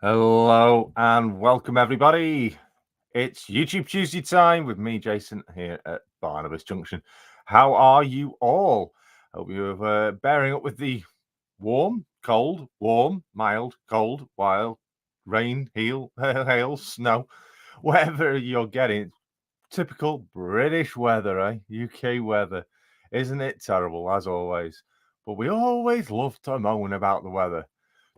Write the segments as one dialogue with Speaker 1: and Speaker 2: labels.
Speaker 1: Hello and welcome everybody. It's YouTube Tuesday time with me, Jason, here at Barnabas Junction. How are you all? Hope you're bearing up with the warm, cold, warm, mild, cold, wild, rain, hail, snow, whatever you're getting. Typical British weather, eh? UK weather. Isn't it terrible, as always? But we always love to moan about the weather.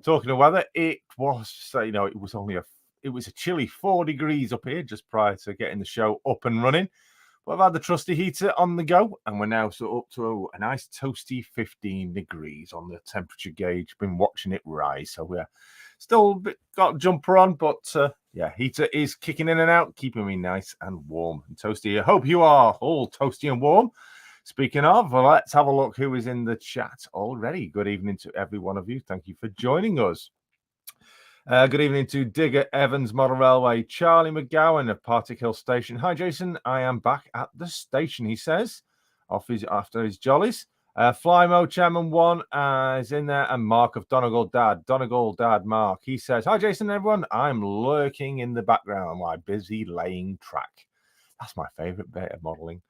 Speaker 1: Talking of weather, it was, it was a chilly 4 degrees up here just prior to getting the show up and running. But I've had the trusty heater on the go, and we're now up to a nice toasty 15 degrees on the temperature gauge. Been watching it rise, so we're still a bit got jumper on, but yeah, heater is kicking in and out, keeping me nice and warm and toasty. I hope you are all toasty and warm. Speaking of, well, let's have a look who is in the chat already. Good evening to every one of you. Thank you for joining us. Good evening to Digger Evans Model Railway, Charlie McGowan of Partick Hill Station. Hi, Jason. I am back at the station, he says, after his jollies. Flymo Chairman 1 is in there, and Mark of Donegal Dad Mark. He says, hi, Jason, everyone. I'm lurking in the background while busy laying track. That's my favourite bit of modelling.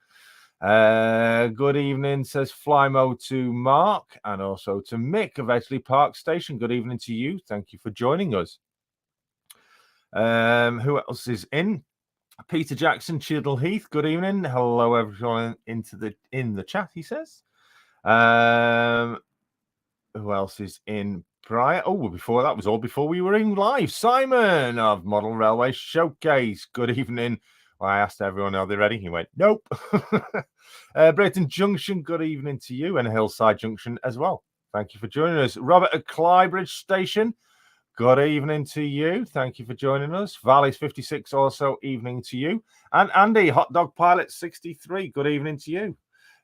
Speaker 1: Good evening, says Flymo to Mark, and also to Mick of Edgeley Park Station. Good evening to you. Thank you for joining us. Who else is in? Peter Jackson, Chiddle Heath. Good evening. Hello, everyone in the chat, he says. Who else is in prior? Oh, before we were in live. Simon of Model Railway Showcase. Good evening. Well, I asked everyone, are they ready? He went, nope. Brayton Junction, good evening to you, and Hillside Junction as well. Thank you for joining us. Robert at Clybridge Station, good evening to you. Thank you for joining us. Valleys 56, also evening to you. And Andy, Hot Dog Pilot 63, good evening to you.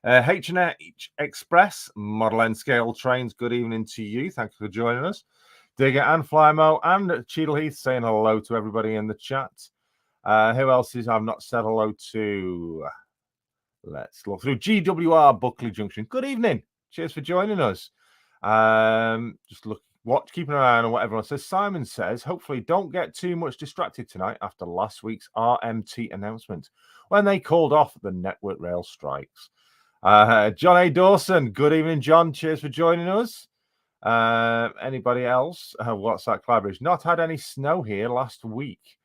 Speaker 1: H&H Express, Model N Scale Trains, good evening to you. Thank you for joining us. Digger and Flymo and Cheadle Heath saying hello to everybody in the chat. Who else is I've not said hello to? Let's look through. GWR Buckley Junction. Good evening. Cheers for joining us. Keeping an eye on what everyone says. Simon says, hopefully don't get too much distracted tonight after last week's RMT announcement when they called off the Network Rail strikes. John A. Dawson. Good evening, John. Cheers for joining us. Anybody else? What's that, Clybridge? Not had any snow here last week.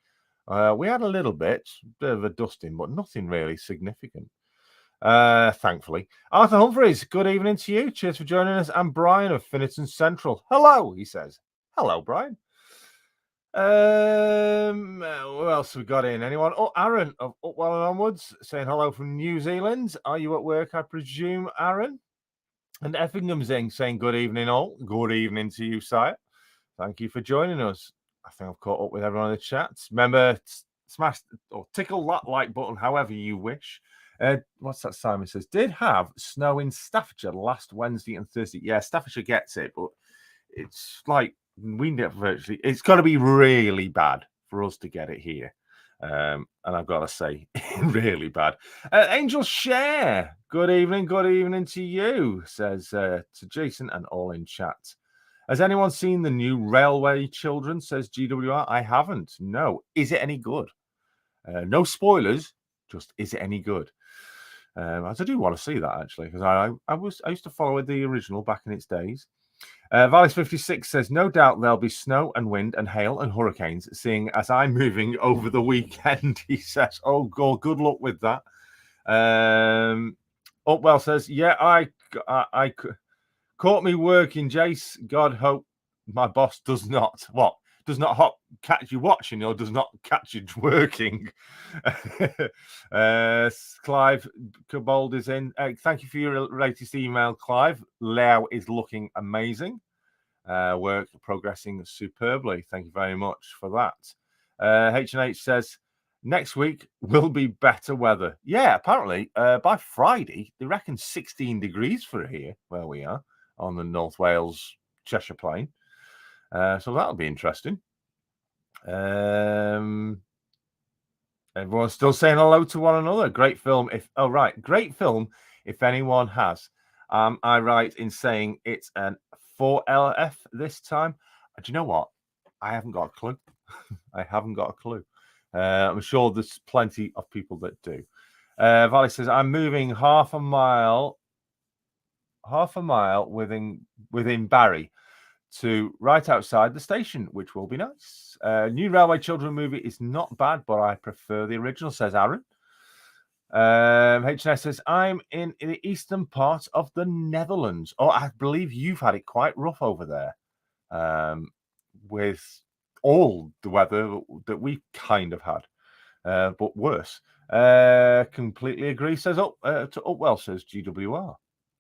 Speaker 1: We had a little bit of a dusting, but nothing really significant, thankfully. Arthur Humphreys, good evening to you. Cheers for joining us. And Brian of Finneton Central. Hello, he says. Hello, Brian. What else we got in? Anyone? Oh, Aaron of Upwell and Onwards saying hello from New Zealand. Are you at work, I presume, Aaron? And Effingham's in saying good evening, all. Good evening to you, sire. Thank you for joining us. I think I've caught up with everyone in the chat. Remember, smash or tickle that like button however you wish. What's that? Simon says, did have snow in Staffordshire last Wednesday and Thursday. Yeah, Staffordshire gets it, but it's like we never virtually. It's got to be really bad for us to get it here. And I've got to say, really bad. Angel Share, good evening to you, says to Jason and all in chat. Has anyone seen the new Railway Children, says GWR? I haven't. No. Is it any good? No spoilers, just is it any good? I do want to see that, actually, because I used to follow the original back in its days. Vallis 56 says, no doubt there'll be snow and wind and hail and hurricanes, seeing as I'm moving over the weekend, he says. Oh, God, good luck with that. Upwell says, yeah, I caught me working, Jace. God hope my boss does not catch you watching or does not catch you working. Clive Cobold is in. Thank you for your latest email, Clive. Layout is looking amazing. Work progressing superbly. Thank you very much for that. H&H says, next week will be better weather. Yeah, apparently by Friday, they reckon 16 degrees for here, where we are, on the North Wales Cheshire Plain. So that'll be interesting. Everyone's still saying hello to one another. Great film. Great film. If anyone has, I right in saying it's an 4LF this time. Do you know what? I haven't got a clue. I haven't got a clue. I'm sure there's plenty of people that do. Valley says, I'm moving half a mile within Barry to right outside the station, which will be nice. New Railway Children movie is not bad, but I prefer the original, says Aaron. HNS says, I'm in the eastern part of the Netherlands. Oh, I believe you've had it quite rough over there with all the weather that we kind of had, but worse. Completely agree, says to Upwell, says GWR.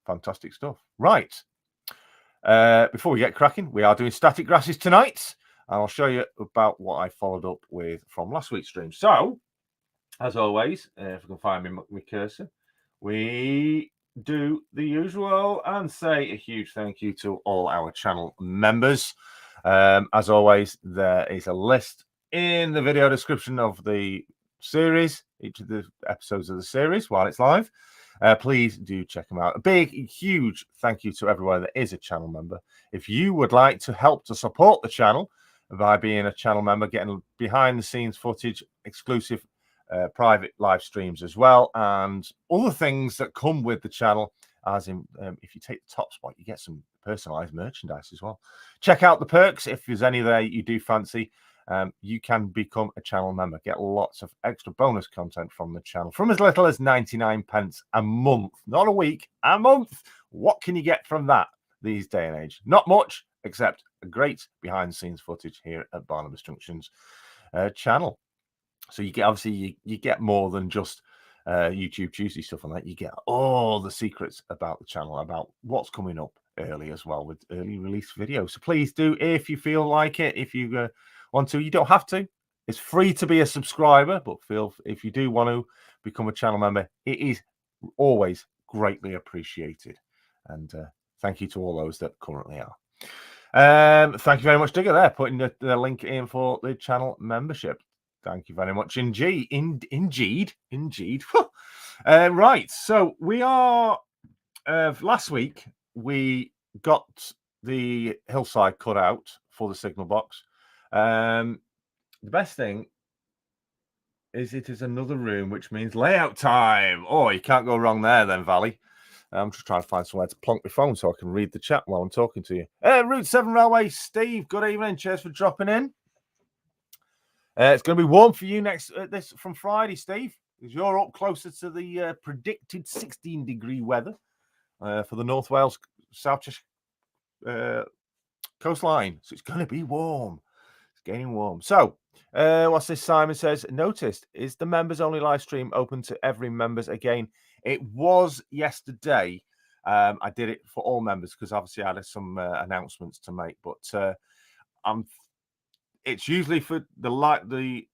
Speaker 1: Fantastic stuff. Right. Before we get cracking, we are doing static grasses tonight, and I'll show you about what I followed up with from last week's stream. So, as always, if I can find my cursor, we do the usual and say a huge thank you to all our channel members. As always, there is a list in the video description of the series, each of the episodes of the series while it's live. Please do check them out. A big, huge thank you to everyone that is a channel member. If you would like to help to support the channel by being a channel member, getting behind the scenes footage, exclusive private live streams as well, and other things that come with the channel, as in if you take the top spot, you get some personalized merchandise as well. Check out the perks if there's any there you do fancy. You can become a channel member, get lots of extra bonus content from the channel from as little as 99 pence a month, not a week, a month. What can you get from that these day and age? Not much, except a great behind the scenes footage here at Barnabas Junction's channel. So you get, obviously you get more than just YouTube Tuesday stuff on that. You get all the secrets about the channel, about what's coming up early as well with early release videos. So please do, if you feel like it, if you want to. You don't have to. It's free to be a subscriber, but if you do want to become a channel member, it is always greatly appreciated. And thank you to all those that currently are. Thank you very much, Digger, there, putting the link in for the channel membership. Thank you very much indeed. Right, so we are last week we got the hillside cut out for the signal box. The best thing is it is another room, which means layout time. Oh, you can't go wrong there then, Valley. I'm just trying to find somewhere to plonk my phone so I can read the chat while I'm talking to you. Route 7 Railway, Steve, good evening. Cheers for dropping in. It's going to be warm for you this from Friday, Steve, because you're up closer to the predicted 16-degree weather for the North Wales South Cheshire coastline. So it's going to be warm. It's getting warm. So, what's this? Simon says, noticed, is the members only live stream open to every members again? It was yesterday. I did it for all members because obviously I had some announcements to make, but it's usually for the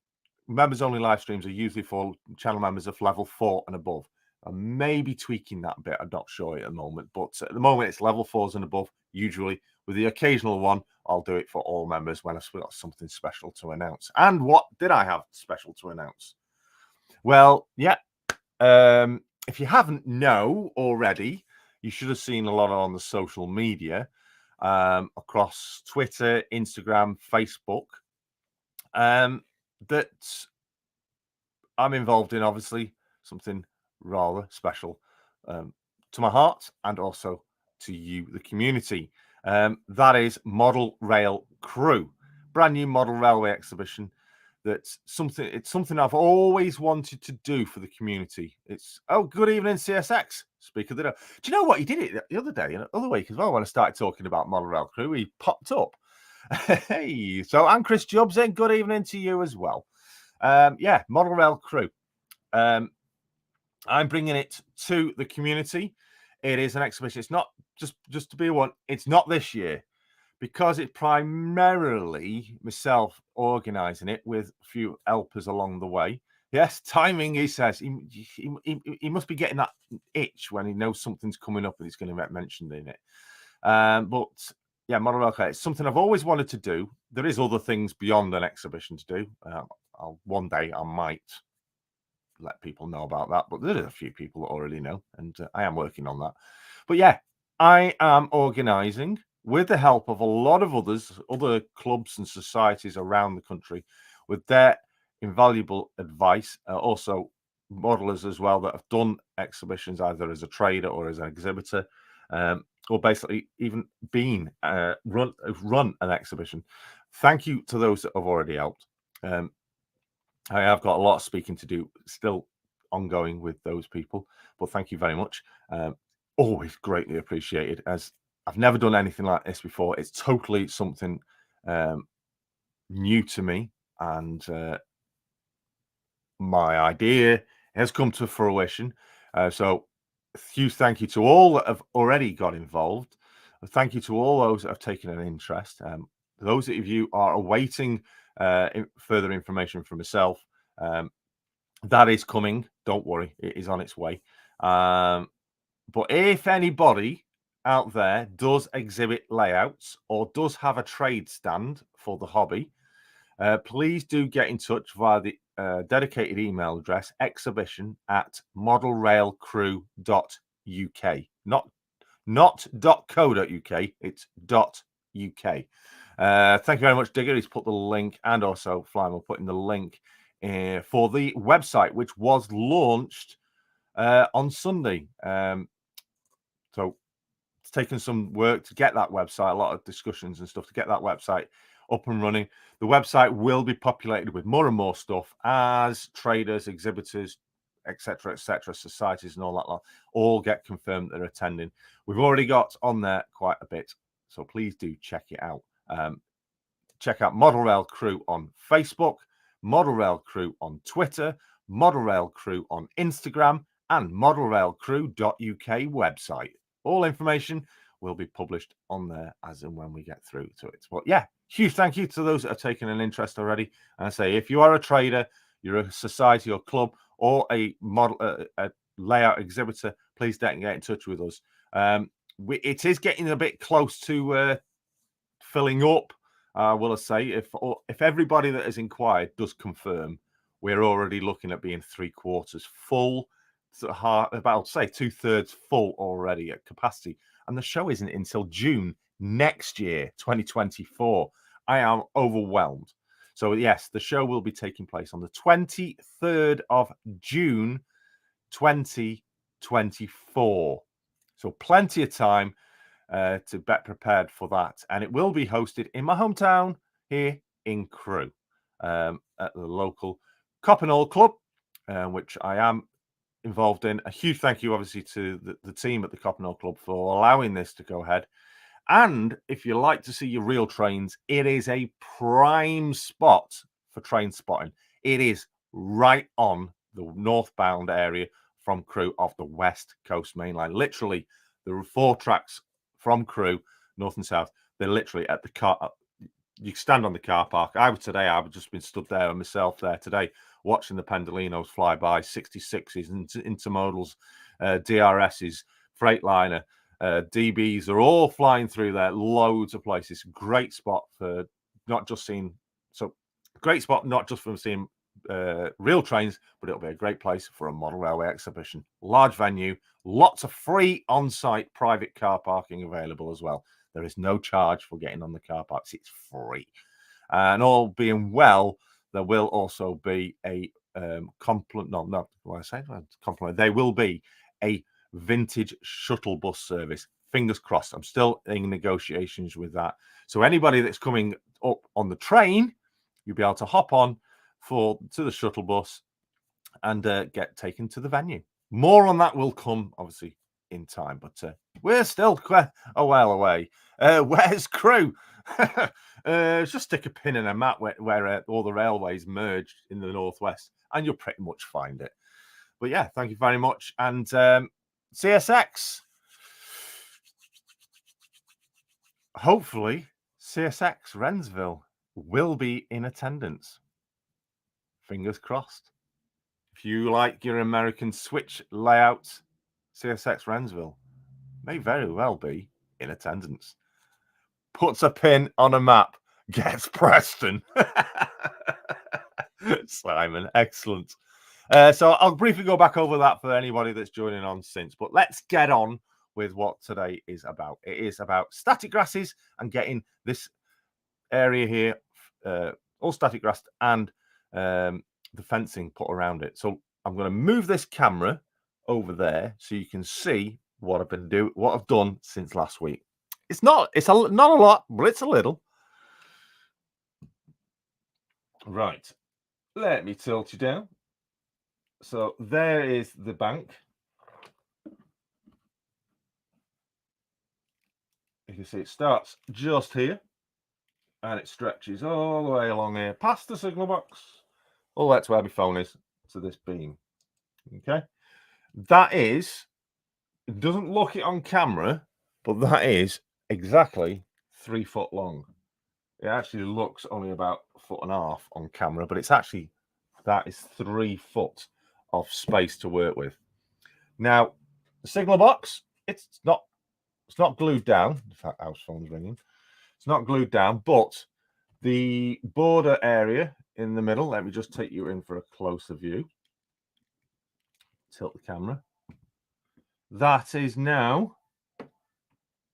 Speaker 1: members only live streams are usually for channel members of level 4 and above. I'm maybe tweaking that a bit. I'm not sure at the moment, but at the moment it's level 4s and above. Usually, with the occasional one, I'll do it for all members when I've got something special to announce. And what did I have special to announce? Well, yeah. If you haven't know already, you should have seen a lot on the social media across Twitter, Instagram, Facebook. That I'm involved in, obviously, something rather special to my heart and also to you, the community. That is Model Rail Crew, brand new model railway exhibition. It's something I've always wanted to do for the community. It's good evening, CSX. Speaker, do you know what? He did it the other day, the other week as well. When I started talking about Model Rail Crew, he popped up. Hey, so and Chris Jubbs, in good evening to you as well. Yeah, Model Rail Crew. I'm bringing it to the community. It is an exhibition. It's not just to be one. It's not this year because it's primarily myself organising it with a few helpers along the way. Yes, timing. He says he must be getting that itch when he knows something's coming up and he's going to get mentioned in it. But yeah, Model Rail Crew. It's something I've always wanted to do. There is other things beyond an exhibition to do. One day I might let people know about that, but there are a few people that already know, and I am working on that. But yeah, I am organising with the help of a lot of other clubs and societies around the country with their invaluable advice. Also, modelers as well that have done exhibitions either as a trader or as an exhibitor, or basically even been run an exhibition. Thank you to those that have already helped. I have got a lot of speaking to do still ongoing with those people, but thank you very much. Always greatly appreciated, as I've never done anything like this before. It's totally something new to me, and my idea has come to fruition. So huge thank you to all that have already got involved. Thank you to all those that have taken an interest. Those of you are awaiting further information from myself. That is coming. Don't worry, it is on its way. But if anybody out there does exhibit layouts or does have a trade stand for the hobby, please do get in touch via the dedicated email address exhibition@modelrailcrew.uk. Not .co.uk, it's .uk. Thank you very much, Digger. He's put the link, and also Flyman putting the link for the website, which was launched on Sunday. So it's taken some work to get that website, a lot of discussions and stuff to get that website up and running. The website will be populated with more and more stuff as traders, exhibitors, etc., societies and all that lot all get confirmed they're attending. We've already got on there quite a bit, so please do check it out. Check out Model Rail Crew on Facebook, Model Rail Crew on Twitter, Model Rail Crew on Instagram, and modelrailcrew.uk website. All information will be published on there as and when we get through to it. But yeah, huge thank you to those that have taken an interest already. And I say, if you are a trader, you're a society or club, or a model a layout exhibitor, please don't get in touch with us. It is getting a bit close to filling up. Will I say, if everybody that has inquired does confirm, we're already looking at being 3/4 full, about say 2/3 full already at capacity, and the show isn't until June next year, 2024. I am overwhelmed. So yes, the show will be taking place on the 23rd of June, 2024. So plenty of time to get prepared for that. And it will be hosted in my hometown here in Crewe at the local Coppenhall Club, which I am involved in. A huge thank you, obviously, to the team at the Coppenhall Club for allowing this to go ahead. And if you like to see your real trains, it is a prime spot for train spotting. It is right on the northbound area from Crewe of the West Coast Main Line. Literally, there are 4 tracks from Crewe, north and south. They're literally at the car. You stand on the car park. I've just been stood there myself there today, watching the Pendolinos fly by, 66s, intermodals, DRSs, Freightliner, DBs are all flying through there. Loads of places. Great spot for not just seeing. So great spot not just for seeing real trains, but it'll be a great place for a model railway exhibition. Large venue, lots of free on-site private car parking available as well. There is no charge for getting on the car parks. It's free. And all being well, there will also be a compliment. There will be a vintage shuttle bus service. Fingers crossed. I'm still in negotiations with that. So anybody that's coming up on the train, you'll be able to hop on to the shuttle bus and get taken to the venue. More on that will come, obviously, in time, but we're still a while away. Where's Crewe? Just stick a pin in a map where all the railways merged in the northwest, and you'll pretty much find it. But yeah, thank you very much. And CSX. Hopefully, CSX Wrensville will be in attendance. Fingers crossed. If you like your American switch layout, CSX Wrensville may very well be in attendance. Puts a pin on a map, gets Preston. Simon, excellent. So I'll briefly go back over that for anybody that's joining on since, but let's get on with what today is about. It is about static grasses and getting this area here all static grass and the fencing put around it. So I'm going to move this camera over there so you can see what I've done since last week. It's not a lot, but it's a little. Right. Let me tilt you down. So there is the bank. You can see it starts just here and it stretches all the way along here past the signal box. All that's where my phone is, to this beam. Okay. That is, it doesn't look it on camera, but that is exactly 3 foot long. It actually looks only about 1.5 feet on camera, but it's actually, that is 3 foot of space to work with. Now, the signal box, it's not glued down. In fact, house phone's ringing. It's not glued down, but the border area in the middle, let me just take you in for a closer view. Tilt the camera. That is now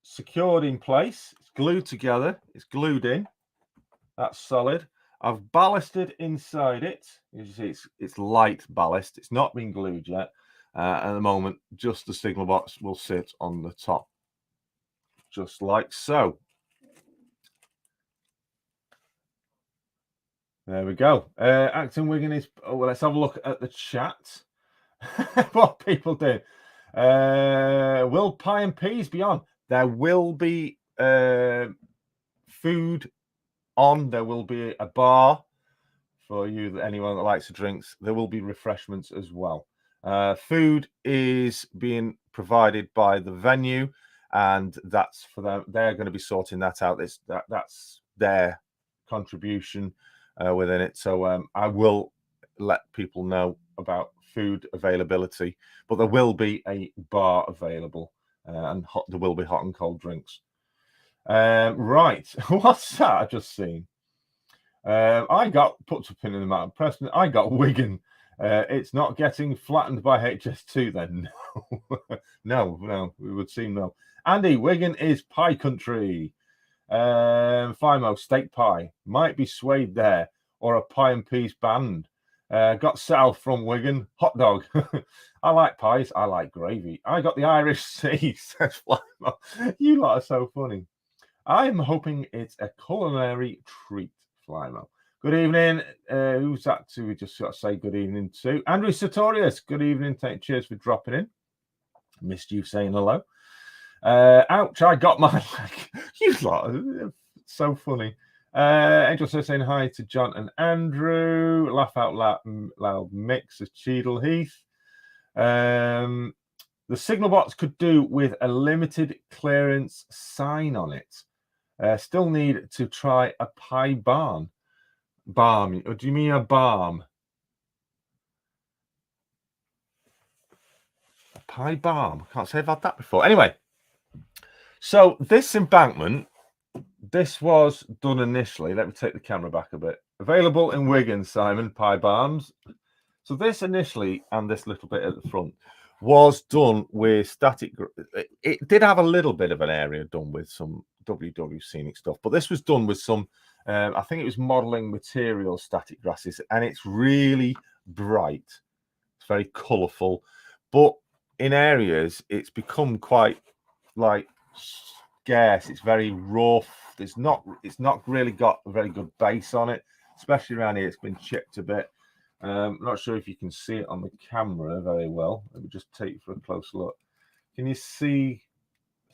Speaker 1: secured in place. It's glued together. It's glued in. That's solid. I've ballasted inside it. As you see, it's light ballast. It's not been glued yet. At the moment, just the signal box will sit on the top, just like so. There we go. Acton Wigan is. Oh, well, let's have a look at the chat. What people do. Will pie and peas be on? There will be food on. There will be a bar for you, anyone that likes the drinks. There will be refreshments as well. Food is being provided by the venue, and that's for them. They're going to be sorting that out. That's their contribution within it. So I will let people know about food availability, but there will be a bar available, and there will be hot and cold drinks. Right, what's that I've just seen? I got put a pin in the map. Preston, I got Wigan. It's not getting flattened by HS2 then. No, it would seem no. Andy, Wigan is pie country. Fimo, steak pie. Might be swayed there, or a pie and peas band. Got Sal from Wigan. Hot dog. I like pies. I like gravy. I got the Irish Sea, says Flymo. You lot are so funny. I'm hoping it's a culinary treat, Flymo. Good evening. Who's that to? We just got to say good evening to Andrew Sartorius. Good evening. Cheers for dropping in. Missed you saying hello. Ouch, I got my leg. You lot, so funny. Angel says saying hi to John and Andrew. Laugh out loud mix of Cheadle Heath. The signal box could do with a limited clearance sign on it. Still need to try a pie barn. Barm? Or do you mean a barm? A pie barm? I can't say I've had that before. Anyway, so this embankment, this was done initially. Let me take the camera back a bit. Available in Wigan, Simon, pie barms. So this initially, and this little bit at the front, was done with static. It did have a little bit of an area done with some WW scenic stuff, but this was done with some, I think it was modeling material static grasses, and it's really bright. It's very colourful, but in areas it's become quite like scarce. It's very rough. It's not really got a very good base on it, especially around here. It's been chipped a bit. I'm not sure if you can see it on the camera very well. Let me just take you for a close look. Can you see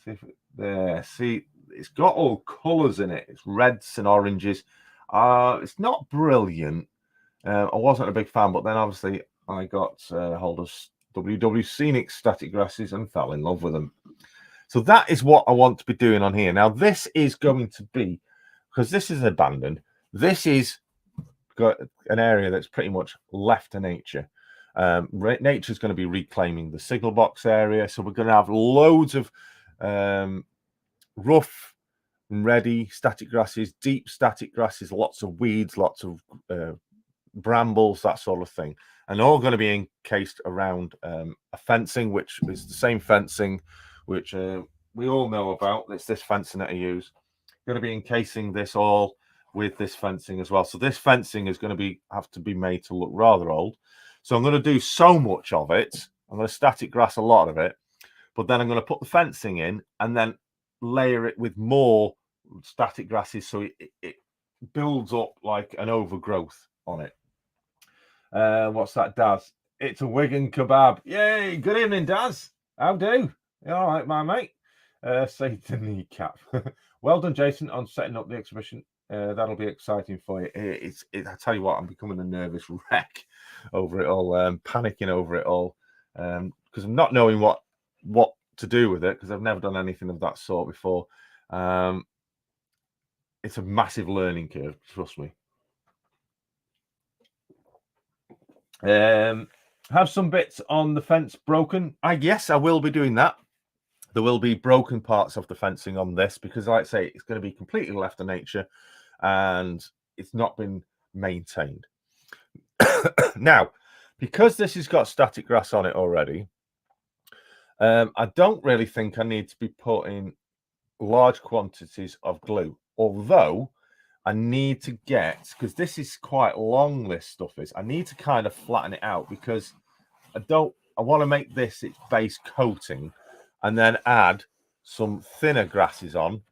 Speaker 1: if it, there? See, it's got all colours in it. It's reds and oranges. It's not brilliant. I wasn't a big fan, but then obviously I got hold of WW Scenic static grasses and fell in love with them. So that is what I want to be doing on here. Now, this is going to be, because this is abandoned, this is got an area that's pretty much left to nature. Nature's going to be reclaiming the signal box area. So we're going to have loads of rough and ready static grasses, deep static grasses, lots of weeds, lots of brambles, that sort of thing. And all going to be encased around a fencing, which is the same fencing which we all know about. It's this fencing that I use. Going to be encasing this all with this fencing as well. So this fencing is going to have to be made to look rather old. So I'm going to do so much of it. I'm going to static grass a lot of it, but then I'm going to put the fencing in and then layer it with more static grasses, so it builds up like an overgrowth on it. What's that, Daz? It's a Wigan kebab. Yay! Good evening, Daz. How do? You all right, my mate? Say the kneecap. Well done, Jason, on setting up the exhibition. That'll be exciting for you. I tell you what, I'm becoming a nervous wreck over it all, panicking over it all, because I'm not knowing what to do with it, because I've never done anything of that sort before. It's a massive learning curve, trust me. Have some bits on the fence broken? Yes, I will be doing that. There will be broken parts of the fencing on this because, like I say, it's going to be completely left to nature and it's not been maintained. Now, because this has got static grass on it already, I don't really think I need to be putting large quantities of glue, although I need to get, because this is quite long, this stuff is, I need to kind of flatten it out because I want to make this its base coating and then add some thinner grasses on,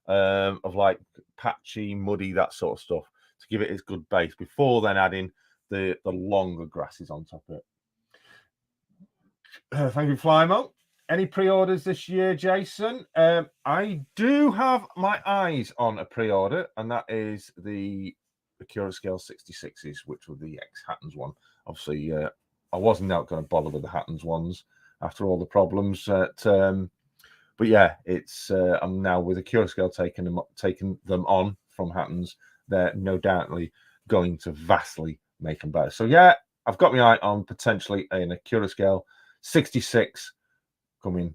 Speaker 1: of like patchy, muddy, that sort of stuff, to give it its good base before then adding the longer grasses on top of it. Thank you, Flymo. Any pre-orders this year, Jason? I do have my eyes on a pre-order, and that is the Cura Scale 66s, which were the ex-Hattons one. Obviously, I wasn't out going to bother with the Hattons ones after all the problems. But yeah, it's I'm now with a Cura Scale taking them on from Hattons. They're no doubtly going to vastly make them better. So yeah, I've got my eye on potentially in a Cura Scale 66 coming,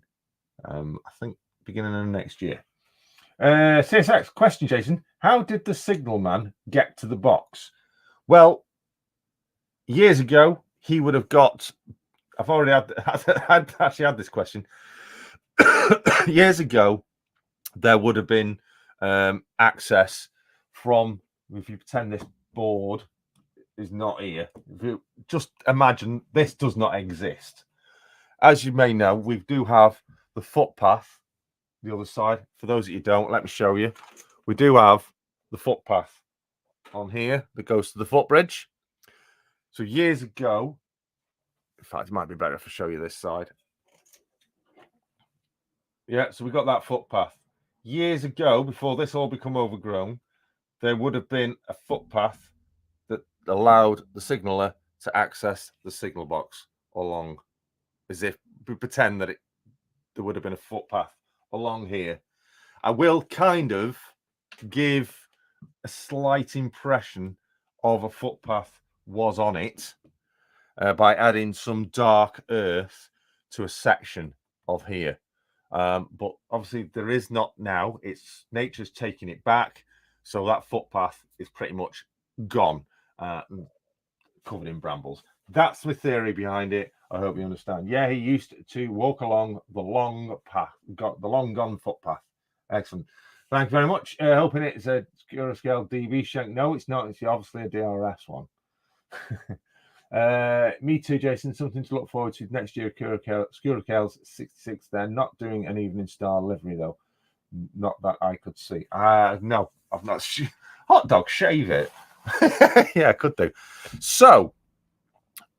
Speaker 1: I think, beginning of next year. CSX question, Jason. How did the signalman get to the box? Well, years ago, he would have got. I've already actually had this question. Years ago, there would have been access from, if you pretend this board is not here, if you just imagine this does not exist. As you may know, we do have the footpath, the other side. For those that you don't, let me show you. We do have the footpath on here that goes to the footbridge. So years ago, in fact, it might be better if I show you this side. Yeah, so we got that footpath. Years ago, before this all become overgrown, there would have been a footpath that allowed the signaller to access the signal box along, as if we pretend that there would have been a footpath along here. I will kind of give a slight impression of a footpath was on it by adding some dark earth to a section of here. But obviously there is not now. It's nature's taking it back, so that footpath is pretty much gone, covered in brambles. That's my theory behind it. I hope you understand. Yeah, he used to walk along the long path, got the long gone footpath. Excellent. Thank you very much. Hoping it's a Scale DB shank. No, it's not. It's obviously a DRS one. Me too, Jason. Something to look forward to next year. Scuracale's 66. They're not doing an evening star livery though. Not that I could see. No, I've not. Hot dog, shave it. Yeah, I could do. So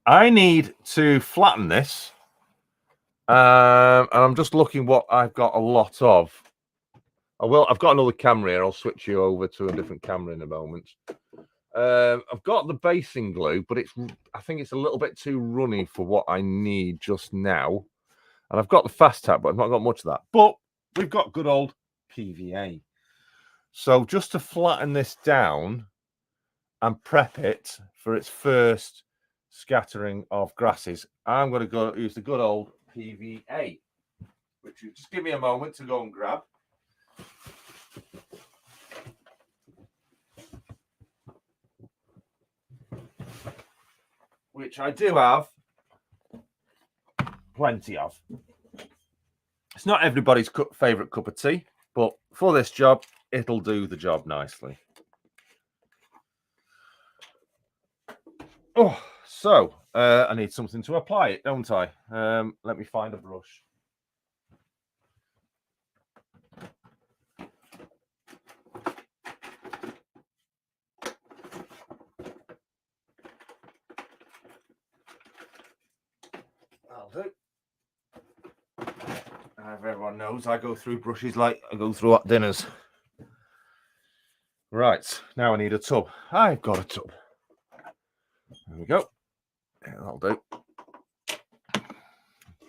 Speaker 1: I need to flatten this. And I'm just looking what I've got a lot of. I've got another camera here. I'll switch you over to a different camera in a moment. I've got the basing glue, but I think it's a little bit too runny for what I need just now. And I've got the fast tap, but I've not got much of that. But we've got good old PVA. So just to flatten this down and prep it for its first scattering of grasses, I'm going to go use the good old PVA, which you just give me a moment to go and grab. Which I do have plenty of. It's not everybody's favorite cup of tea, but for this job, it'll do the job nicely. Oh, so I need something to apply it, don't I? Let me find a brush. That'll do. As everyone knows, I go through brushes like I go through hot dinners. Right, now I need a tub. I've got a tub. There we go. Yeah, that'll do.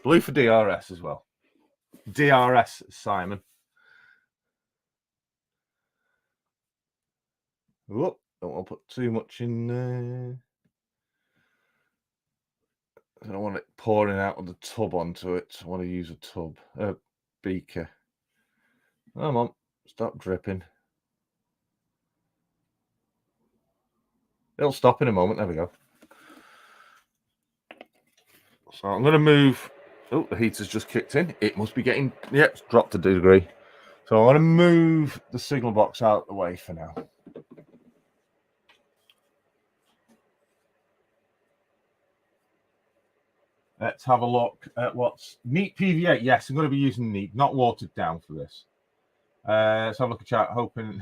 Speaker 1: Blue for DRS as well. DRS, Simon. Whoop, don't want to put too much in there. I don't want it pouring out of the tub onto it. I want to use a tub, a beaker. Come on, stop dripping. It'll stop in a moment. There we go. So I'm going to move. Oh, the heater's just kicked in. It must be getting, yeah, it's dropped a degree. So I'm going to move the signal box out of the way for now. Let's have a look at what's neat PVA. Yes, I'm going to be using neat, not watered down for this. Let's have a look at chat. Hoping.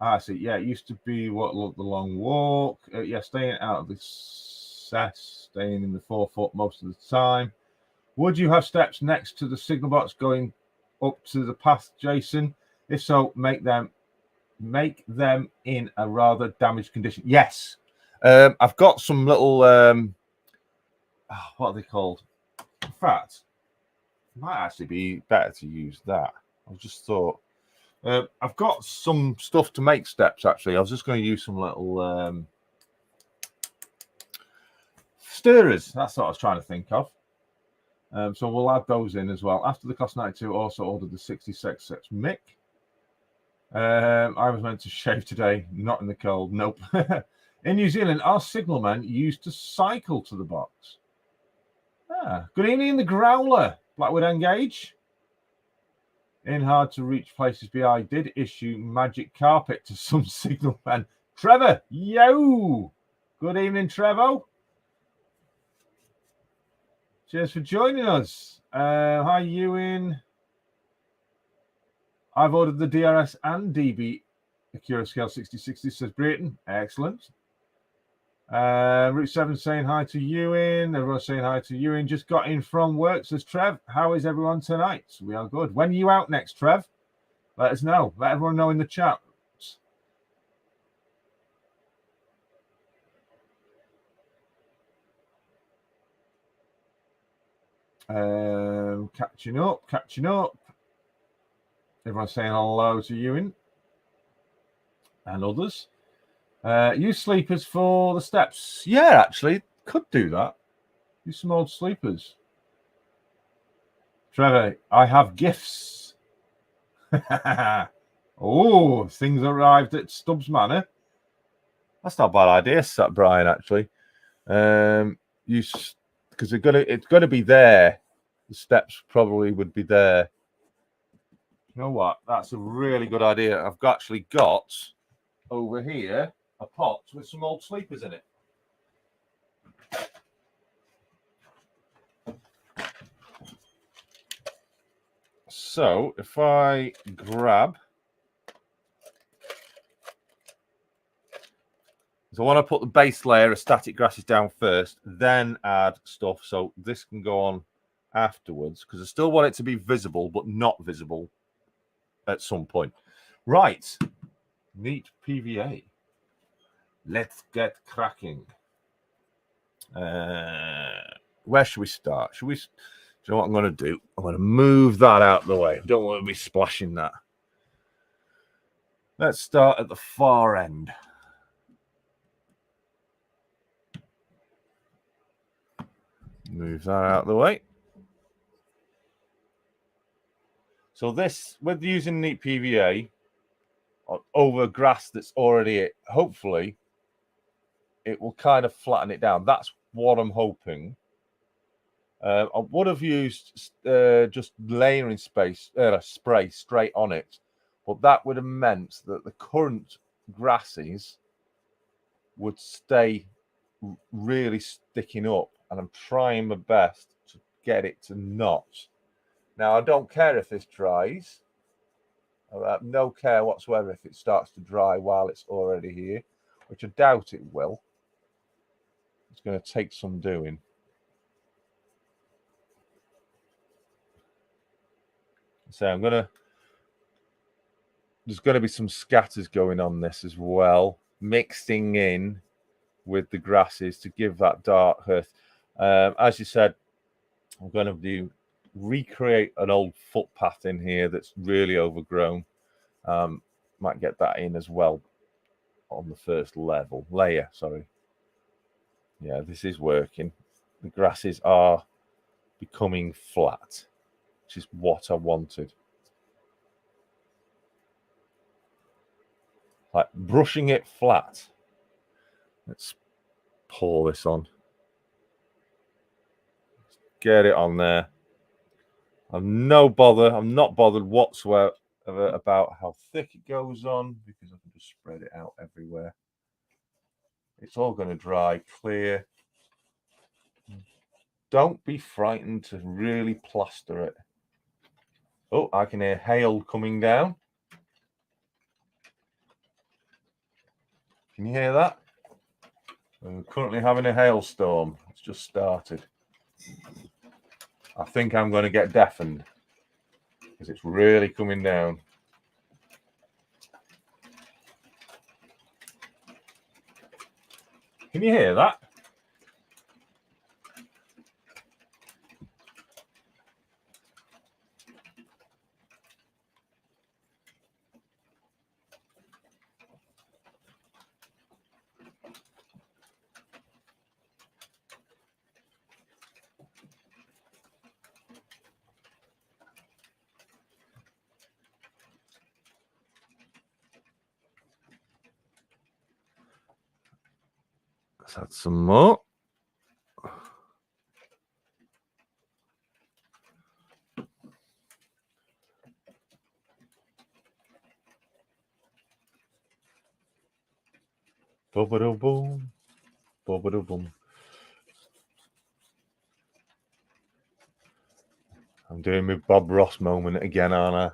Speaker 1: I see. Yeah, it used to be what looked the long walk. Yeah, staying out of the cess, staying in the 4 foot most of the time. Would you have steps next to the signal box going up to the path, Jason? If so, make them in a rather damaged condition. Yes, I've got some little. What are they called? In fact, it might actually be better to use that. I just thought. I've got some stuff to make steps, actually. I was just going to use some little stirrers. That's what I was trying to think of. So we'll add those in as well. After the Cost 92, also ordered the 66 mic. I was meant to shave today, not in the cold. Nope. In New Zealand, our signalmen used to cycle to the box. Good evening, the Growler. Blackwood Engage. In hard to reach places BI did issue magic carpet to some signalmen. Trevor, yo! Good evening, Trevor. Cheers for joining us. Hi, Ewan. I've ordered the DRS and DB Acura Scale 6060, says Brayton. Excellent. Route 7 saying hi to Ewan. Everyone's saying hi to Ewan. Just got in from work, says Trev. How is everyone tonight? We are good. When are you out next, Trev? Let us know. Let everyone know in the chat. Catching up. Everyone's saying hello to Ewan and others. Use sleepers for the steps. Yeah, actually, could do that. Use some old sleepers. Trevor, I have gifts. Oh, things arrived at Stubbs Manor. That's not a bad idea, Brian, actually. Because it's gonna be there. The steps probably would be there. You know what? That's a really good idea. I've actually got over here a pot with some old sleepers in it. So if I grab, so I want to put the base layer of static grasses down first, then add stuff so this can go on afterwards, because I still want it to be visible but not visible at some point. Right, neat PVA. Let's get cracking. Where should we start? Do you know what I'm going to do? I'm going to move that out of the way. I don't want to be splashing that. Let's start at the far end. Move that out of the way. So this, with using neat PVA over grass that's already, hopefully, it will kind of flatten it down. That's what I'm hoping. I would have used just layering spray straight on it, but that would have meant that the current grasses would stay really sticking up, and I'm trying my best to get it to not. Now, I don't care if this dries. I have no care whatsoever if it starts to dry while it's already here, which I doubt it will. It's going to take some doing. So there's going to be some scatters going on this as well, mixing in with the grasses to give that dark earth. As you said, I'm going to recreate an old footpath in here that's really overgrown. Might get that in as well on the first layer. Sorry. Yeah, this is working. The grasses are becoming flat, which is what I wanted. Like brushing it flat. Let's pour this on. Get it on there. I'm not bothered whatsoever about how thick it goes on, because I can just spread it out everywhere. It's all going to dry clear. Don't be frightened to really plaster it. Oh, I can hear hail coming down. Can you hear that? We're currently having a hailstorm. It's just started. I think I'm going to get deafened because it's really coming down. Can you hear that? Let's add some more. Boom, boom. I'm doing my Bob Ross moment again, aren't I?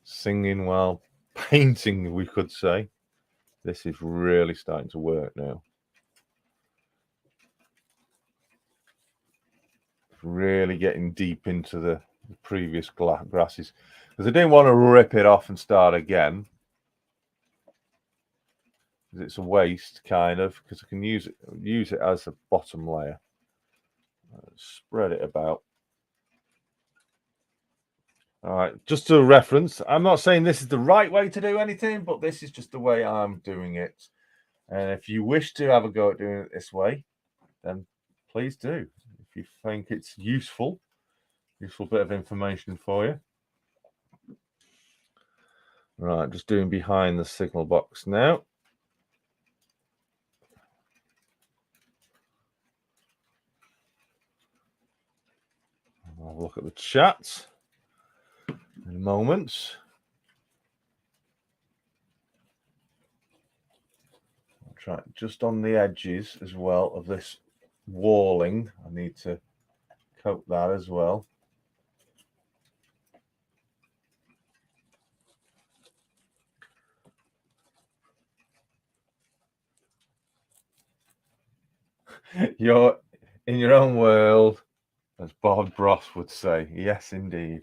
Speaker 1: Singing while painting, we could say. This is really starting to work now. really getting deep into the previous grasses, because I didn't want to rip it off and start again. It's a waste, kind of, because I can use it as a bottom layer. Spread it about. All right, just to reference, I'm not saying this is the right way to do anything, but this is just the way I'm doing it. And if you wish to have a go at doing it this way, then please do. If you think it's useful bit of information for you. Right, just doing behind the signal box now. I'll have a look at the chat in a moment. I'll try just on the edges as well of this walling. I need to coat that as well. You're in your own world, as Bob Ross would say. Yes, indeed.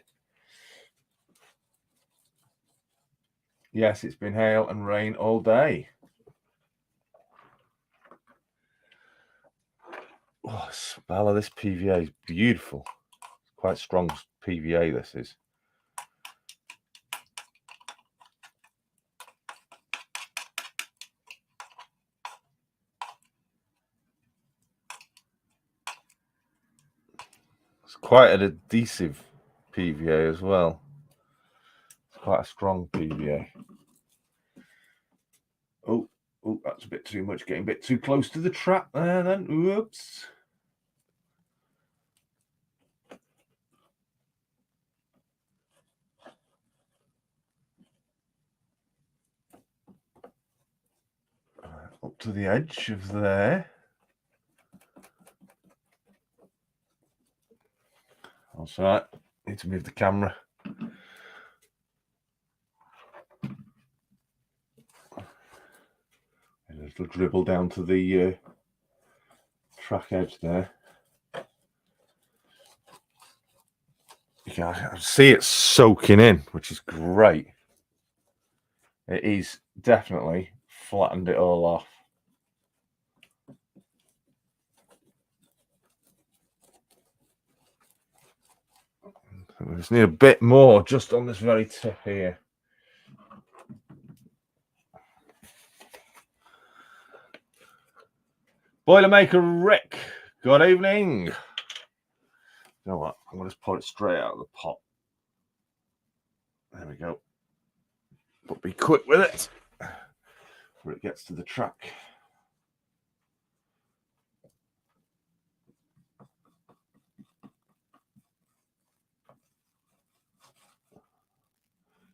Speaker 1: Yes, it's been hail and rain all day. Oh, the smell of this PVA is beautiful. Quite strong PVA, this is. It's quite an adhesive PVA as well. It's quite a strong PVA. Oh, that's a bit too much, getting a bit too close to the trap there then. Whoops. Up to the edge of there. That's right. Need to move the camera. A little dribble down to the track edge there. You can see it soaking in, which is great. It is definitely flattened it all off. We just need a bit more just on this very tip here. Boilermaker Rick, good evening. You know what? I'm going to just pull it straight out of the pot. There we go. But be quick with it before it gets to the track.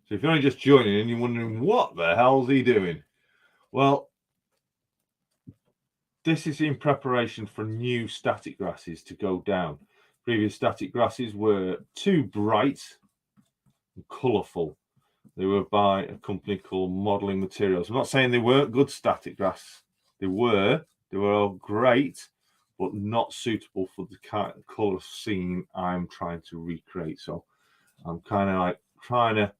Speaker 1: So if you're only just joining in, you're wondering what the hell's he doing? Well, this is in preparation for new static grasses to go down. Previous static grasses were too bright and colourful. They were by a company called Modeling Materials. I'm not saying they weren't good static grass. They were all great, but not suitable for the kind of colour scene I'm trying to recreate. So I'm kind of like trying to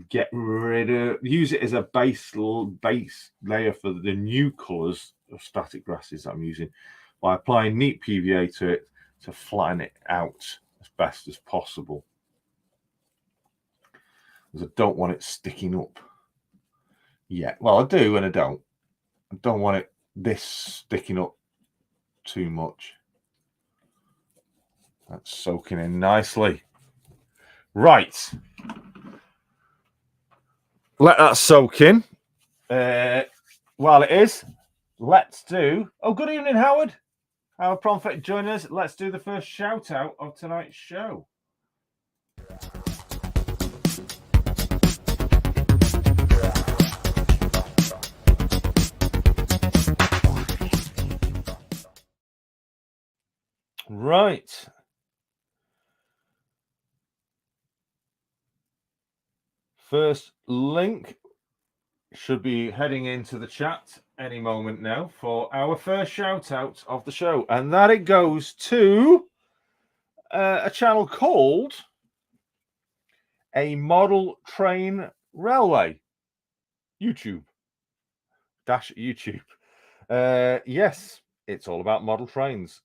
Speaker 1: get rid of, use it as a base layer for the new colours of static grasses I'm using by applying neat PVA to it to flatten it out as best as possible. Because I don't want it sticking up yet. Well, I do and I don't. I don't want it this sticking up too much. That's soaking in nicely. Right. Let that soak in. While it is, let's do... Oh, good evening, Howard. Howard Profit joining us. Let's do the first shout out of tonight's show. Right. First link should be heading into the chat any moment now for our first shout out of the show. And that it goes to a channel called a Model Train Railway YouTube. Yes, it's all about model trains.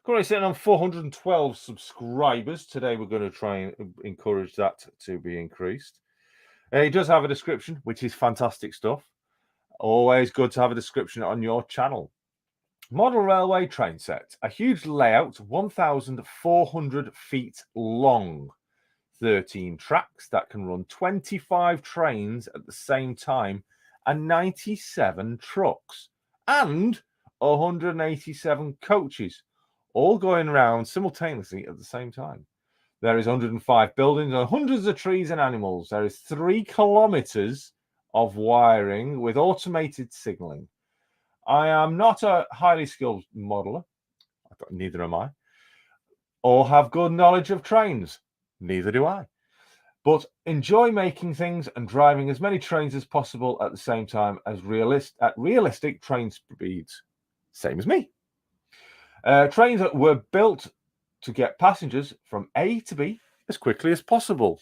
Speaker 1: Currently sitting on 412 subscribers. Today we're going to try and encourage that to be increased. It does have a description, which is fantastic stuff. Always good to have a description on your channel. Model railway train set, a huge layout, 1,400 feet long, 13 tracks that can run 25 trains at the same time, and 97 trucks, and 187 coaches, all going around simultaneously at the same time. There is 105 buildings and hundreds of trees and animals. There is 3 kilometers of wiring with automated signaling. I am not a highly skilled modeler, neither am I, or have good knowledge of trains, neither do I, but enjoy making things and driving as many trains as possible at the same time as realistic train speeds, same as me. Trains that were built to get passengers from A to B as quickly as possible.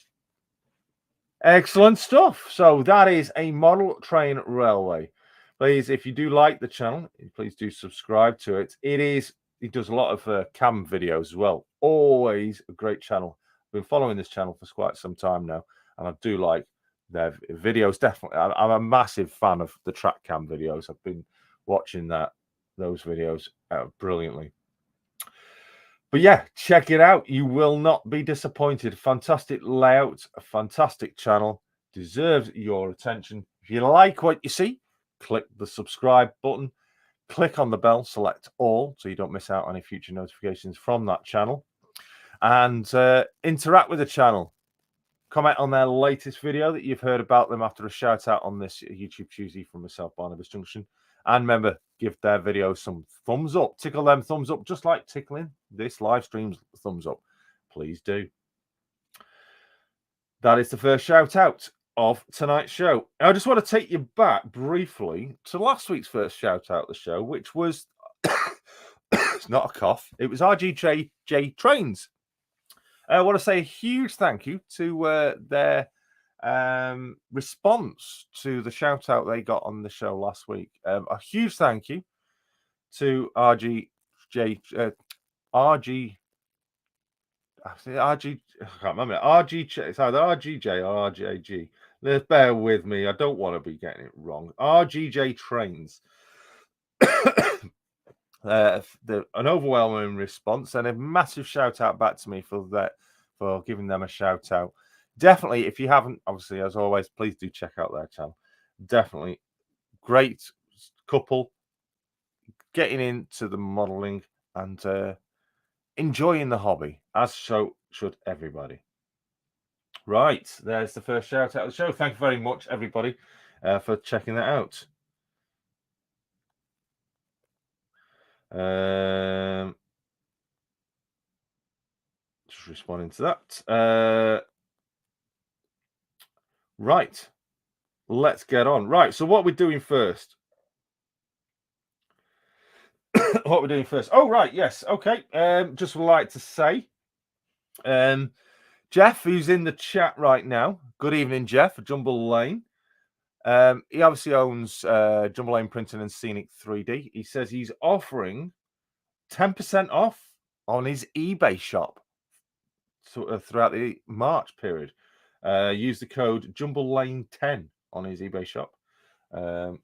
Speaker 1: Excellent stuff. So that is a model train railway. Please, if you do like the channel, please do subscribe to it. It does a lot of cam videos as well. Always a great channel. I've been following this channel for quite some time now, and I do like their videos. Definitely, I'm a massive fan of the track cam videos. I've been watching those videos brilliantly. But yeah, check it out. You will not be disappointed. Fantastic layout, a fantastic channel, deserves your attention. If you like what you see, click the subscribe button, click on the bell, select all so you don't miss out on any future notifications from that channel, and interact with the channel. Comment on their latest video that you've heard about them after a shout out on this YouTube Tuesday from myself, Barnabas Junction. And remember, give their video some thumbs up. Tickle them thumbs up, just like tickling this live stream's thumbs up. Please do. That is the first shout out of tonight's show. I just want to take you back briefly to last week's first shout out of the show, which was it's not a cough. It was RGJ Trains. I want to say a huge thank you to their response to the shout out they got on the show last week. A huge thank you to RG, I can't remember. It's either RGJ or RJG. Bear with me. I don't want to be getting it wrong. RGJ Trains. An overwhelming response and a massive shout out back to me for giving them a shout out. Definitely, if you haven't, obviously, as always, please do check out their channel. Definitely great couple getting into the modeling and enjoying the hobby, as so should everybody. Right, there's the first shout out of the show. Thank you very much, everybody, for checking that out. Just responding to that. Right, let's get on. Right, so what we're doing first. What we're doing first. Oh, right, yes, okay. Just would like to say, Jeff, who's in the chat right now. Good evening, Jeff, Jumble Lane. He obviously owns Jumble Lane Printing and Scenic 3D. He says he's offering 10% off on his eBay shop throughout the March period. Use the code JumbleLane10 on his eBay shop for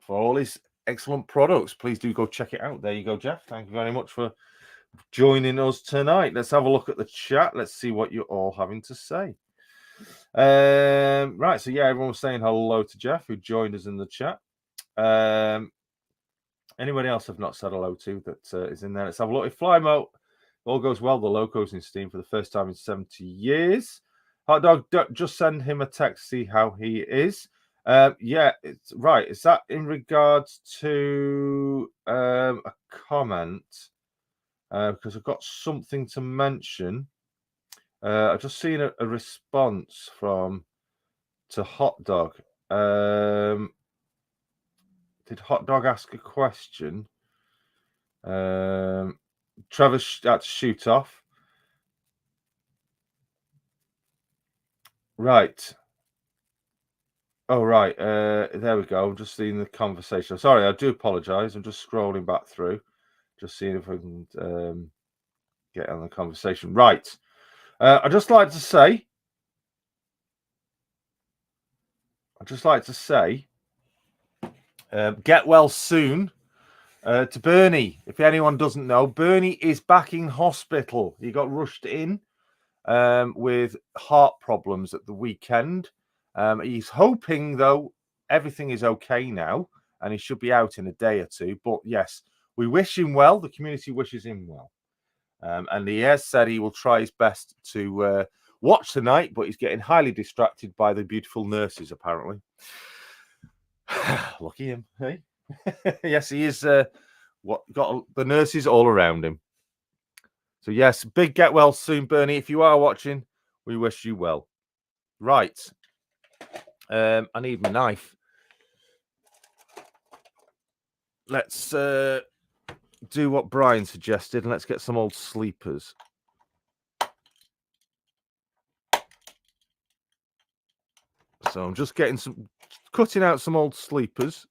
Speaker 1: all his excellent products. Please do go check it out. There you go, Jeff. Thank you very much for joining us tonight. Let's have a look at the chat. Let's see what you're all having to say. Right, so yeah, everyone was saying hello to Jeff, who joined us in the chat. Anybody else I've not said hello to that is in there? Let's have a look. If Flymo all goes well, the loco's in Steam for the first time in 70 years. Hot Dog, just send him a text, see how he is. Yeah, it's right. Is that in regards to a comment? Because I've got something to mention. I've just seen a response to Hot Dog. Did Hot Dog ask a question? Trevor had to shoot off. Right. Oh, right. There we go. I'm just seeing the conversation. Sorry, I do apologise. I'm just scrolling back through, just seeing if I can get on the conversation. Right. I'd just like to say, get well soon to Bernie. If anyone doesn't know, Bernie is back in hospital. He got rushed in with heart problems at the weekend. He's hoping, though, everything is okay now and he should be out in a day or two. But yes, we wish him well. The community wishes him well. And he has said he will try his best to watch tonight, but he's getting highly distracted by the beautiful nurses, apparently. Lucky him, hey? Yes, he is. Got the nurses all around him. So yes, big get well soon, Bernie. If you are watching, we wish you well. Right. I need my knife. Let's do what Brian suggested, and let's get some old sleepers. So I'm just cutting out some old sleepers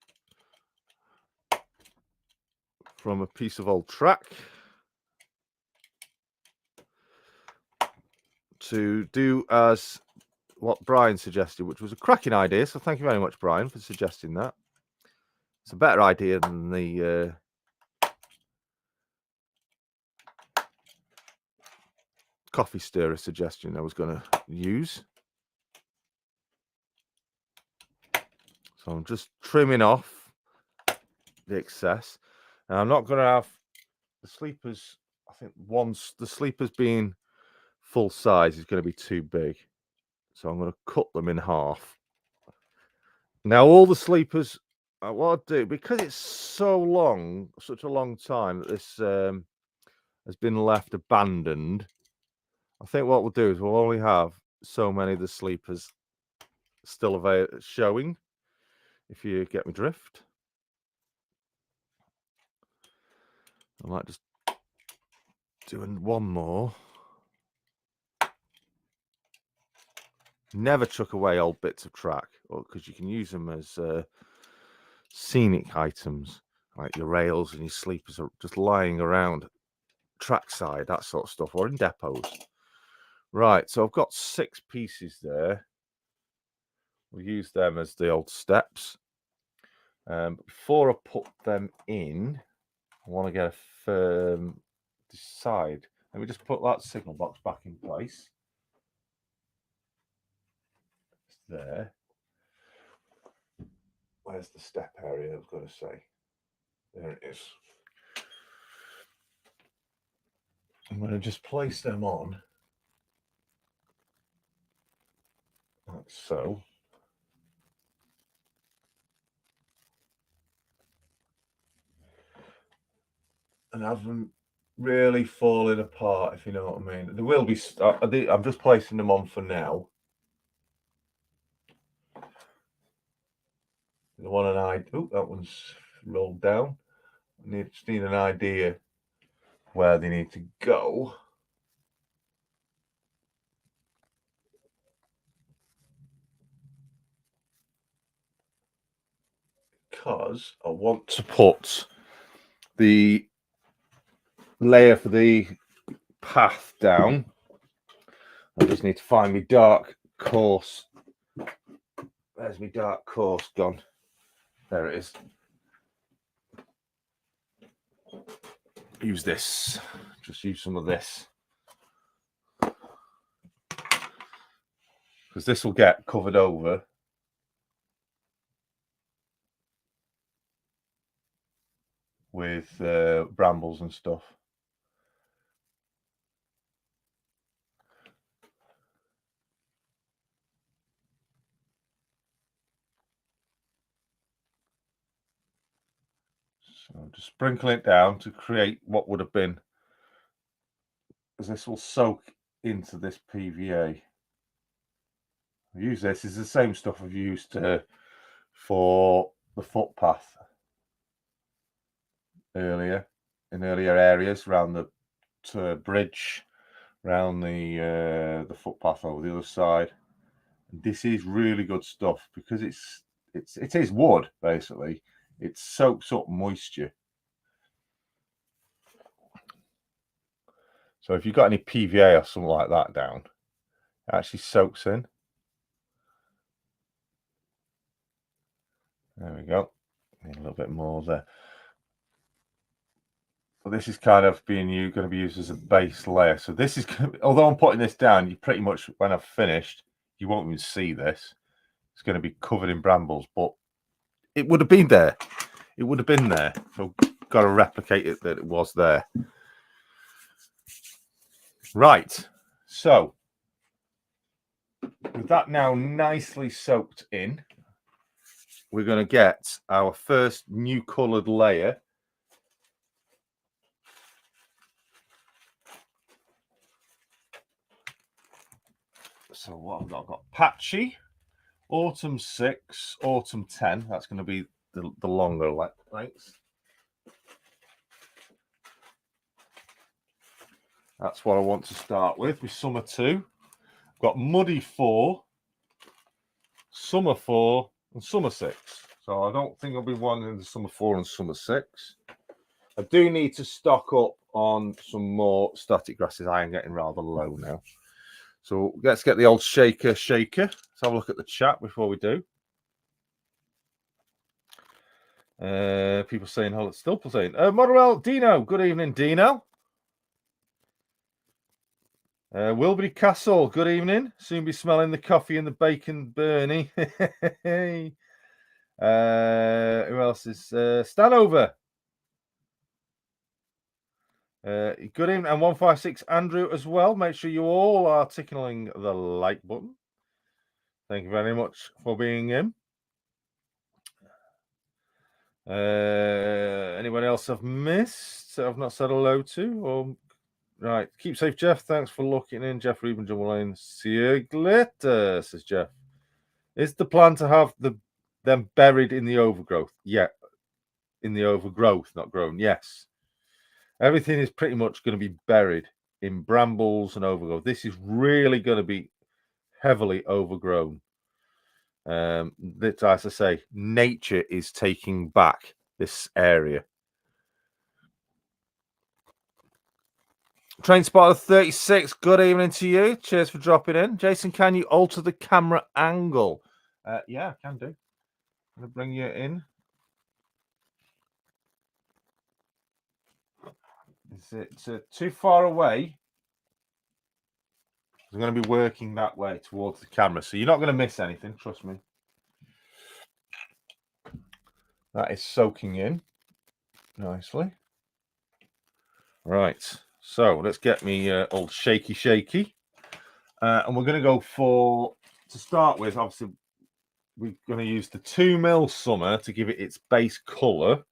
Speaker 1: from a piece of old track to do as what Brian suggested, which was a cracking idea. So thank you very much, Brian, for suggesting that. It's a better idea than the coffee stirrer suggestion I was going to use. So I'm just trimming off the excess. And I'm not going to have the sleepers. I think once the sleepers being full size is going to be too big. So I'm going to cut them in half. Now, all the sleepers, what I'll do, because it's so long, such a long time that this has been left abandoned, I think what we'll do is we'll only have so many of the sleepers still showing, if you get me drift. I might just do one more. Never chuck away old bits of track, because you can use them as scenic items, like your rails and your sleepers are just lying around trackside, that sort of stuff, or in depots. Right, so I've got 6 pieces there. We'll use them as the old steps. But before I put them in, I want to get a firm decide. Let me just put that signal box back in place. It's there. Where's the step area I was going to say? There it is. I'm going to just place them on, like so. And have them really falling apart, if you know what I mean. There will be, I'm just placing them on for now. The one that one's rolled down. I just need an idea where they need to go. Because I want to put the layer for the path down. I just need to find my dark course. Where's my dark course gone? There it is. Use this. Just use some of this. Because this will get covered over with brambles and stuff. So just sprinkle it down to create what would have been, because this will soak into this PVA. I use this, is the same stuff I've used for the footpath earlier, in earlier areas around the bridge, around the footpath over the other side, This is really good stuff because it is wood, basically. It soaks up moisture. So if you've got any PVA or something like that down, it actually soaks in. There we go. Need a little bit more there. But this is kind of going to be used as a base layer. So this is, although I'm putting this down, you pretty much, when I've finished, you won't even see this. It's going to be covered in brambles, but it would have been there. It would have been there. So I've got to replicate it that it was there. Right. So with that now nicely soaked in, we're going to get our first new coloured layer. So what I've got patchy, autumn 6, autumn 10. That's going to be the longer lengths. That's what I want to start with summer 2. I've got muddy 4, summer 4, and summer 6. So I don't think I'll be wanting the summer 4 and summer 6. I do need to stock up on some more static grasses. I am getting rather low now. So let's get the old shaker. Let's have a look at the chat before we do. People saying hello. Still saying Model Rail, Dino. Good evening, Dino. Wilbury Castle. Good evening. Soon be smelling the coffee and the bacon, Bernie. Who else is Stanover? Good evening, and 156 Andrew as well. Make sure you all are tickling the like button. Thank you very much for being in. Anyone else I've missed? I've not said hello to? Or right, keep safe, Jeff. Thanks for looking in, Jeff Reuben, John Lane. See you later, says Jeff. Is the plan to have them buried in the overgrowth? Yeah, in the overgrowth, not grown. Yes. Everything is pretty much going to be buried in brambles and overgrowth. This is really going to be heavily overgrown. As I say, nature is taking back this area. Train Spotter 36, good evening to you. Cheers for dropping in. Jason, can you alter the camera angle? Yeah, I can do. I'm going to bring you in. Is it too far away? I'm going to be working that way towards the camera, so you're not going to miss anything, trust me. That is soaking in nicely. Right, so let's get me old shaky. And we're going to go to start with, obviously, we're going to use the 2mm summer to give it its base colour.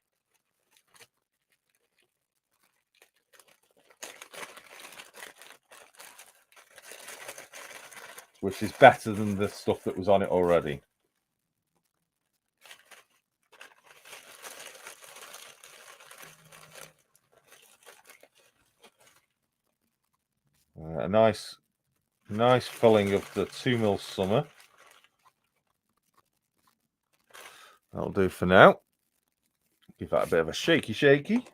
Speaker 1: Which is better than the stuff that was on it already. A nice filling of the 2mm summer. That'll do for now. Give that a bit of a shaky.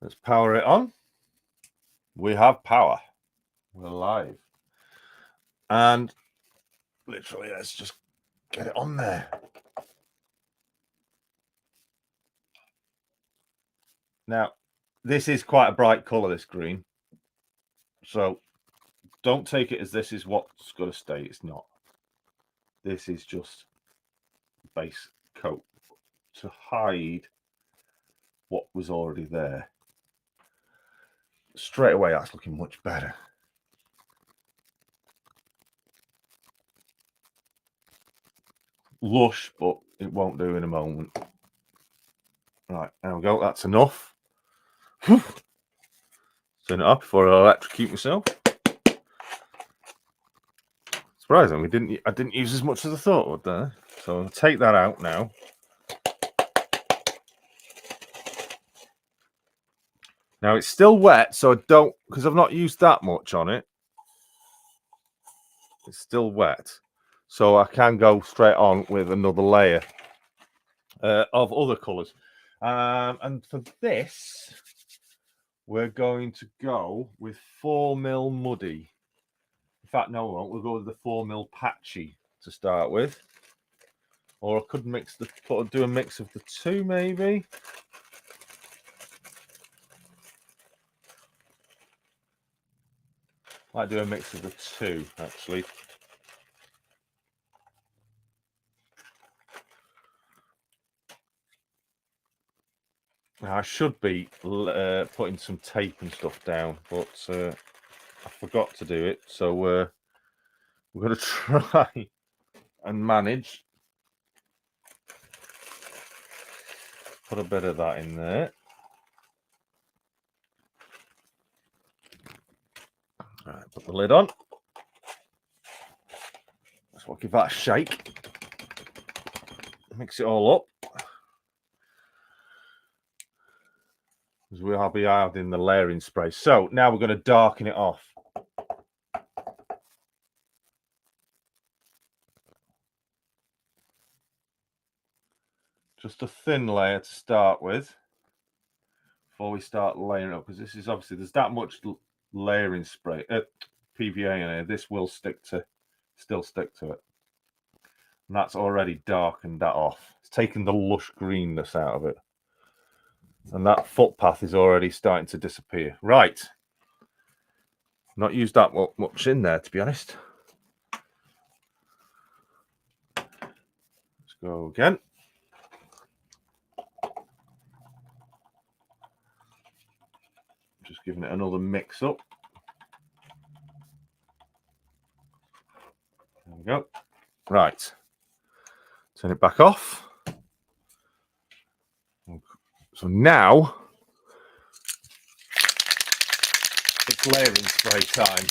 Speaker 1: Let's power it on. We have power. We're live. And literally, let's just get it on there. Now, this is quite a bright colour, this green. So don't take it as this is what's going to stay. It's not. This is just base coat to hide what was already there. Straight away, that's looking much better. Lush, but it won't do in a moment. Right, there we go. That's enough. Turn it up before I electrocute myself. Surprisingly, I didn't use as much as I thought would there. So I'll take that out now. Now it's still wet, so I don't, because I've not used that much on it. It's still wet, so I can go straight on with another layer of other colours. And for this, we're going to go with 4mm muddy. In fact, no, we won't. We'll go with the 4mm patchy to start with. Or I could do a mix of the two, maybe. Might do a mix of the two, actually. Now, I should be putting some tape and stuff down, but I forgot to do it. So we're going to try and manage. Put a bit of that in there. All right, put the lid on. Let's give that a shake. Mix it all up. Because we'll be adding the layering spray. So now we're going to darken it off. Just a thin layer to start with before we start layering up, because this is obviously, there's that much layering spray, PVA in here. This will still stick to it. And that's already darkened that off. It's taken the lush greenness out of it. And that footpath is already starting to disappear. Right. Not used that much in there, to be honest. Let's go again. Just giving it another mix up. There we go. Right. Turn it back off. So now it's layering spray time.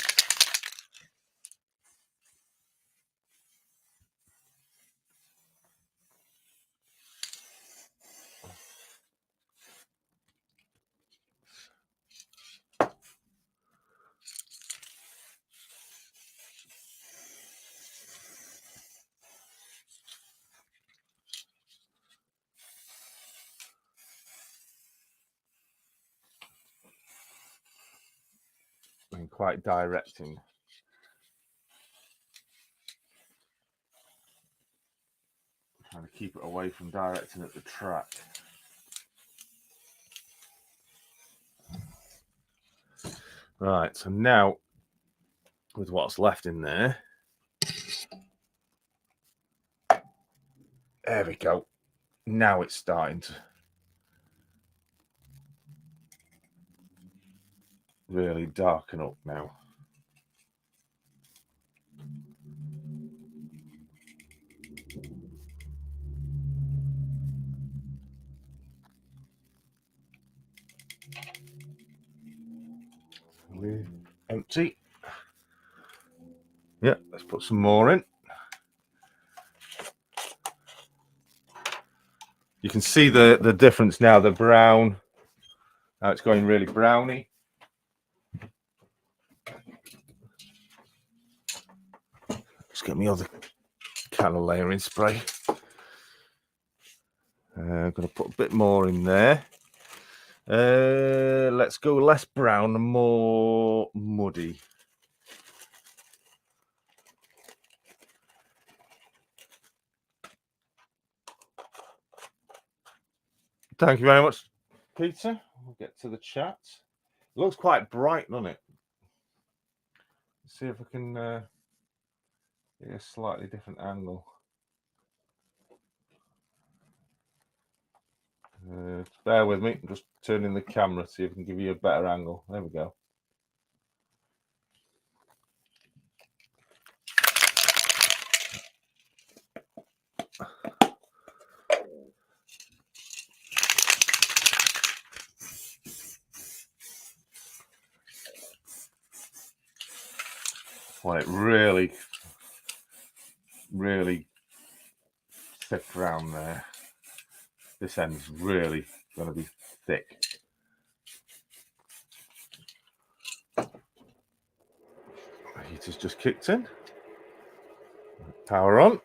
Speaker 1: Been quite directing. Trying to keep it away from directing at the track. Right, so now with what's left in there, there we go. Now it's starting to really darken up now. Empty. Yeah, let's put some more in. You can see the difference now, the brown. Now it's going really browny. Just get me other kind of layering spray. I'm going to put a bit more in there. Let's go less brown and more muddy. Thank you very much, Peter. We'll get to the chat. It looks quite bright, doesn't it? Let's see if I can get a slightly different angle. Bear with me. I'm just turning the camera, see if I can give you a better angle. There we go. Want it really, really thick around there. This end's really going to be thick. Heater's just kicked in. Power on.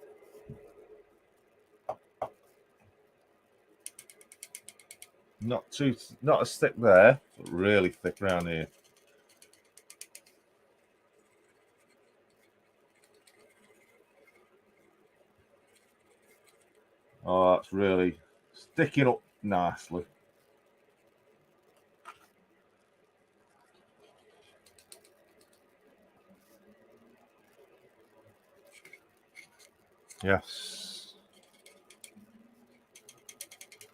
Speaker 1: Not as thick there, but really thick around here. Oh, that's really sticking up nicely. Yes.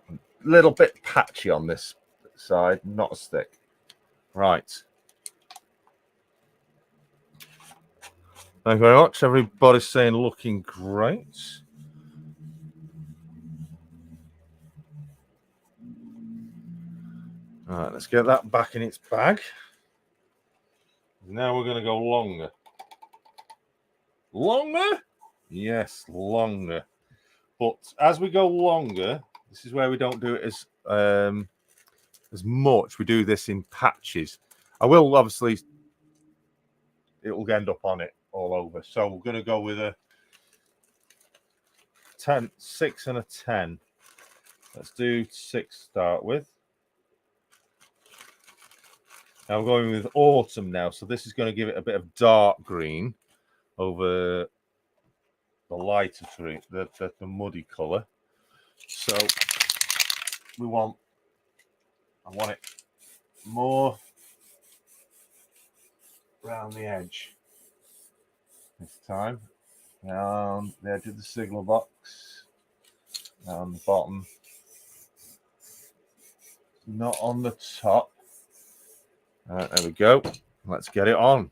Speaker 1: A little bit patchy on this side, not as thick. Right. Thank you very much. Everybody's saying looking great. All right, let's get that back in its bag. Now we're going to go longer. Longer? Yes, longer. But as we go longer, this is where we don't do it as much. We do this in patches. I will obviously, it will end up on it all over. So we're going to go with a 6 and a 10. Let's do 6 to start with. Now we're going with autumn now. So this is going to give it a bit of dark green over the lighter green, the muddy colour. So I want it more around the edge this time. Down the edge of the signal box, down the bottom, not on the top. All right, there we go. Let's get it on.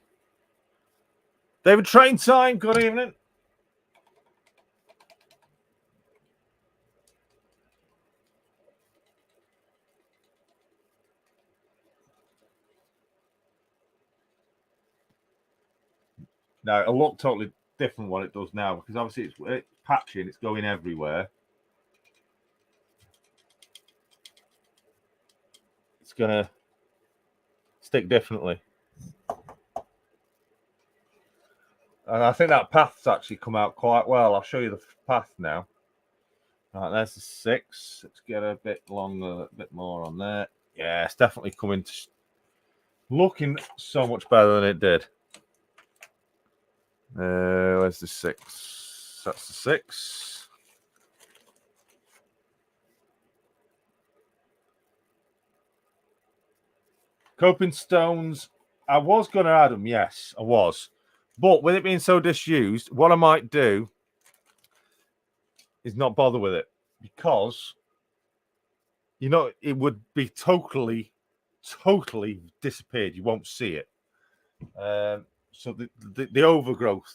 Speaker 1: David, train time. Good evening. Now it'll look totally different what it does now, because obviously it's patchy and it's going everywhere. It's gonna stick differently. And I think that path's actually come out quite well. I'll show you the path now. Right, there's the 6. Let's get a bit longer, a bit more on there. Yeah, it's definitely coming to looking so much better than it did. Where's the 6? That's the 6. Coping stones. I was going to add them. Yes, I was. But with it being so disused, what I might do is not bother with it, because, you know, it would be totally disappeared. You won't see it. So the overgrowth,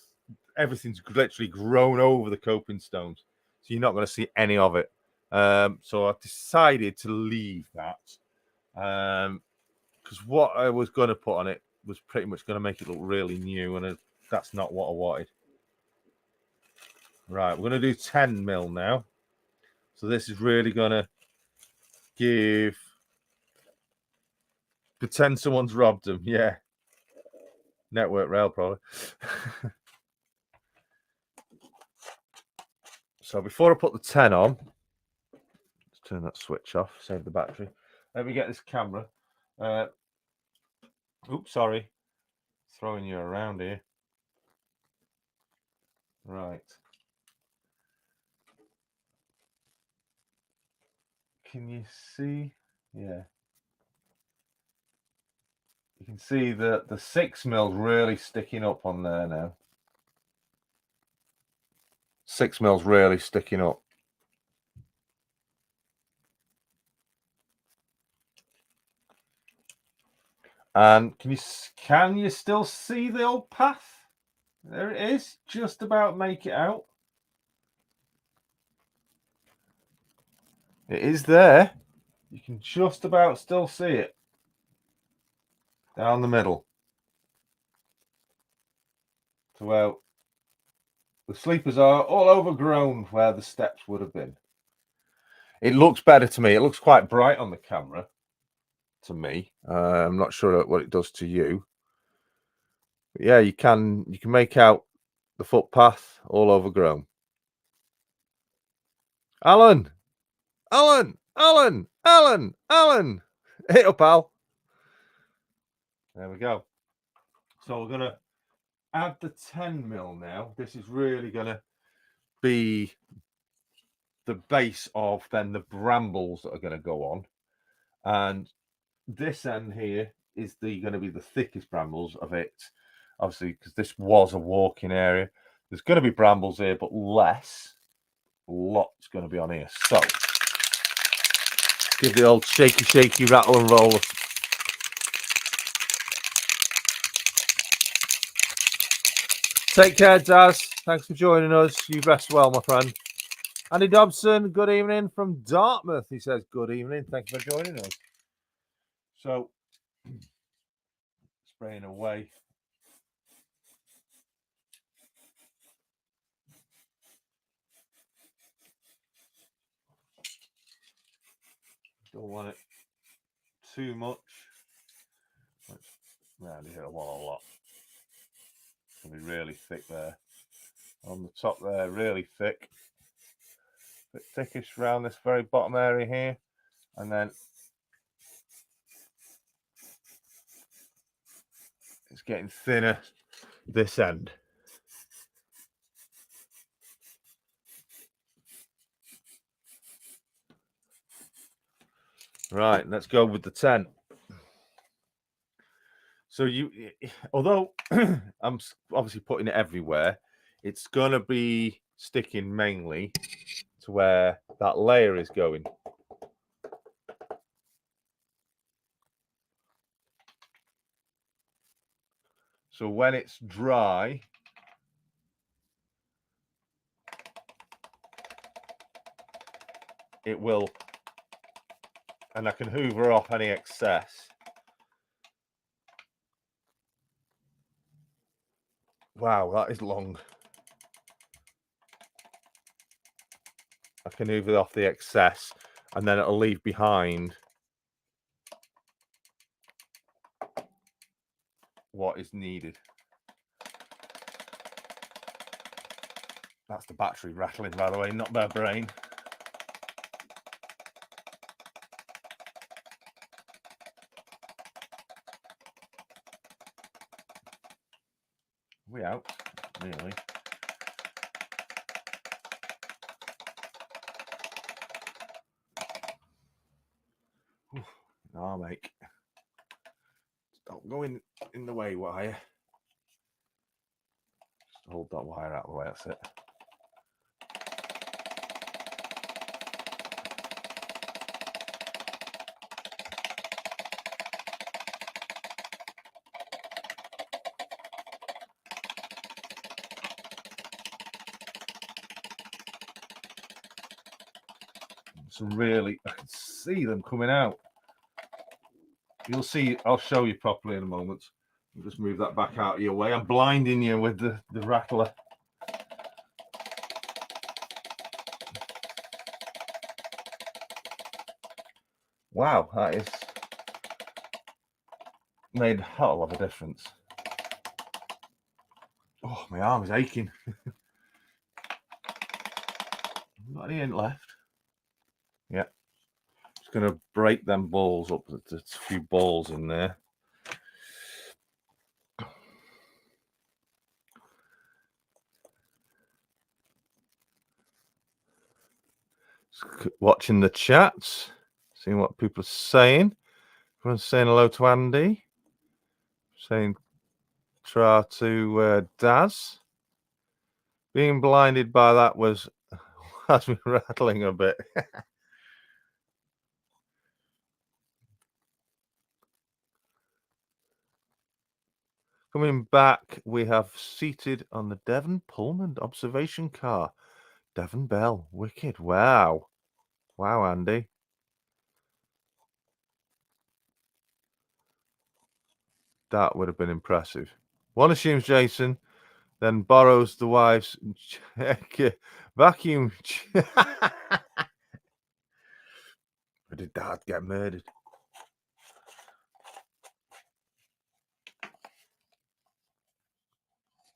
Speaker 1: everything's literally grown over the coping stones, so you're not going to see any of it. So I decided to leave that, because what I was going to put on it was pretty much going to make it look really new, and that's not what I wanted. Right, we're going to do 10 mil now. So this is really going to give, pretend someone's robbed them. Yeah. Network Rail, probably. So before I put the 10 on, let's turn that switch off, save the battery. Let me get this camera. Oops, sorry. Throwing you around here. Right. Can you see? Yeah. You can see that the 6 mil's really sticking up on there now. 6 mil's really sticking up. And can you still see the old path? There it is. Just about make it out. It is there. You can just about still see it. Down the middle. So where the sleepers are all overgrown where the steps would have been. It looks better to me. It looks quite bright on the camera to me. I'm not sure what it does to you. Yeah, you can make out the footpath all overgrown. Alan, Alan, Alan, Alan, Alan, hit up, Al. There we go. So we're gonna add the 10mm now. This is really gonna be the base of then the brambles that are going to go on, and this end here is going to be the thickest brambles of it, obviously, because this was a walking area. There's going to be brambles here, but less. Lots going to be on here. So give the old shaky rattle and roll. Take care, Daz. Thanks for joining us. You rest well, my friend. Andy Dobson, good evening from Dartmouth. He says, good evening. Thank you for joining us. So, spraying away. Don't want it too much. Round here, I want a lot. It's going to be really thick there. On the top there, really thick. A bit thickish around this very bottom area here. And then it's getting thinner this end. Right, let's go with the 10. So although I'm obviously putting it everywhere, it's going to be sticking mainly to where that layer is going. So when it's dry, it will, and I can hoover off any excess. Wow, that is long. I can hoover off the excess, and then it'll leave behind what is needed. That's the battery rattling, by the way, not my brain. We out, really. No, mate. Stop going in the way, wire. Just hold that wire out of the way, that's it. So really, I can see them coming out. You'll see, I'll show you properly in a moment. I'll just move that back out of your way. I'm blinding you with the rattler. Wow, that is made a hell of a difference. Oh, my arm is aching. Got any ink left? Yeah. Just going to break them balls up. There's a few balls in there. Watching the chats, seeing what people are saying. Everyone's saying hello to Andy. Saying try to Daz. Being blinded by that has me rattling a bit. Coming back, we have seated on the Devon Pullman observation car. Devon Bell, wicked. Wow. Wow, Andy. That would have been impressive. One assumes Jason, then borrows the wife's vacuum. Or did Dad get murdered?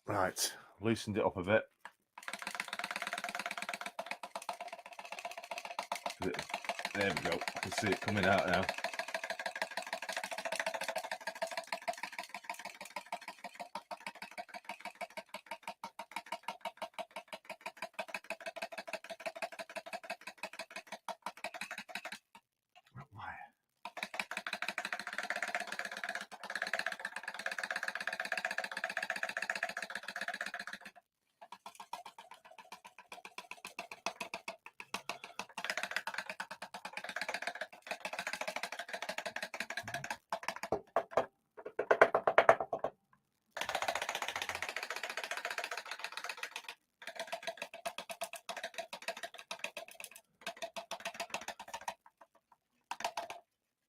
Speaker 1: Right, loosened it up a bit. There we go. I can see it coming out now.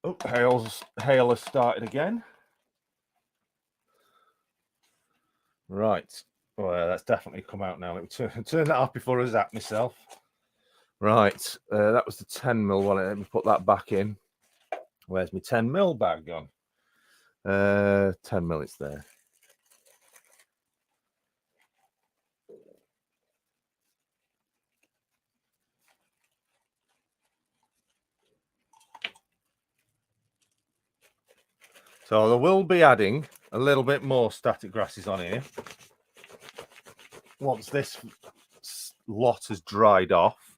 Speaker 1: Oh, hail has started again. Right. Well, that's definitely come out now. Let me turn that off before I zap myself. Right. That was the 10mm one. Let me put that back in. Where's my 10mm bag gone? 10mm, it's there. So I will be adding a little bit more static grasses on here once this lot has dried off.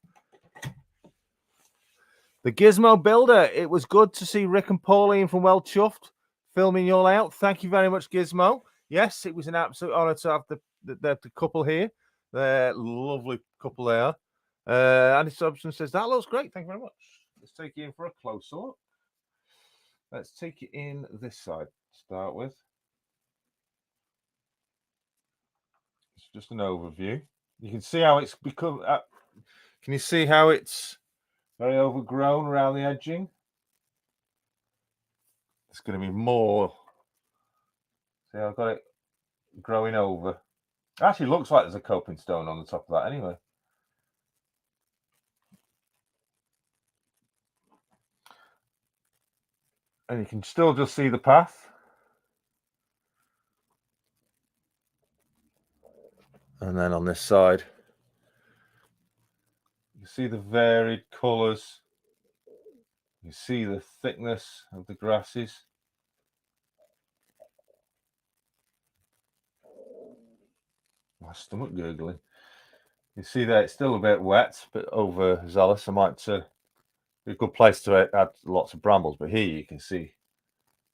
Speaker 1: The Gizmo Builder. It was good to see Rick and Pauline from Well Chuffed filming your layout. Thank you very much, Gizmo. Yes, it was an absolute honour to have the couple here. They're lovely couple there. Andy Subson says, that looks great. Thank you very much. Let's take you in for a closer look. Let's take it in this side to start with. It's just an overview. You can see how it's become. Can you see how it's very overgrown around the edging? It's going to be more. See, I've got it growing over. It actually looks like there's a coping stone on the top of that anyway. And you can still just see the path. And then on this side, you see the varied colours. You see the thickness of the grasses. My stomach gurgling. You see that it's still a bit wet, but overzealous. I might be a good place to add lots of brambles, but here you can see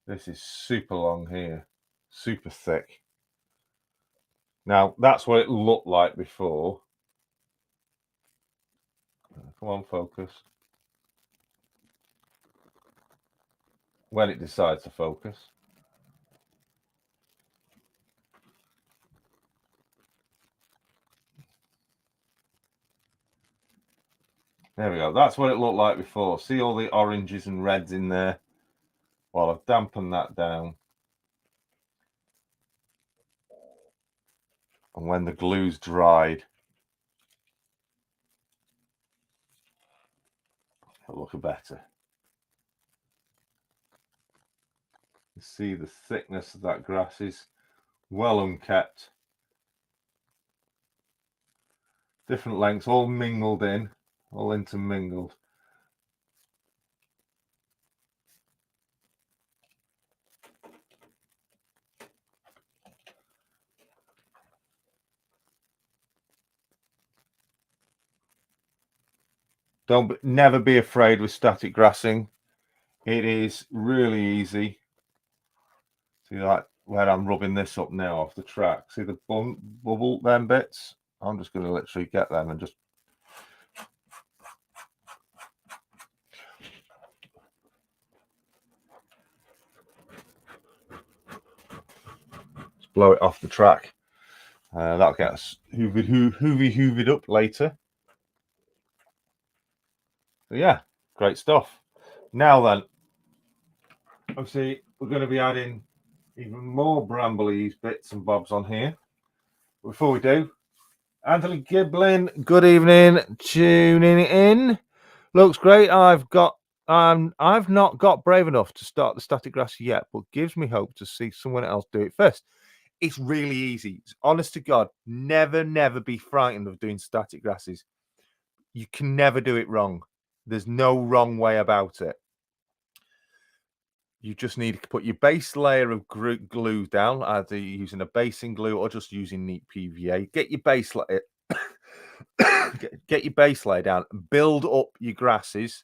Speaker 1: this is super long here, super thick. Now that's what it looked like before. Come on, focus. When it decides to focus. There we go. That's what it looked like before. See all the oranges and reds in there? Well, I've dampened that down. And when the glue's dried, it'll look better. You see the thickness of that grass is well unkept. Different lengths, all mingled in, all intermingled. Never be afraid with static grassing. It is really easy. See that where I'm rubbing this up now off the track. See the bubble, them bits? I'm just going to literally get them and just blow it off the track. That'll get us hoovered up later. So yeah, great stuff. Now then, obviously we're going to be adding even more brambley bits and bobs on here. Before we do, Anthony Giblin, good evening, tuning in. Looks great. I've not got brave enough to start the static grass yet, but gives me hope to see someone else do it first. It's really easy. Honest to God, never be frightened of doing static grasses. You can never do it wrong. There's no wrong way about it. You just need to put your base layer of glue down, either using a basing glue or just using neat PVA. Get your base layer, get your base layer down. Build up your grasses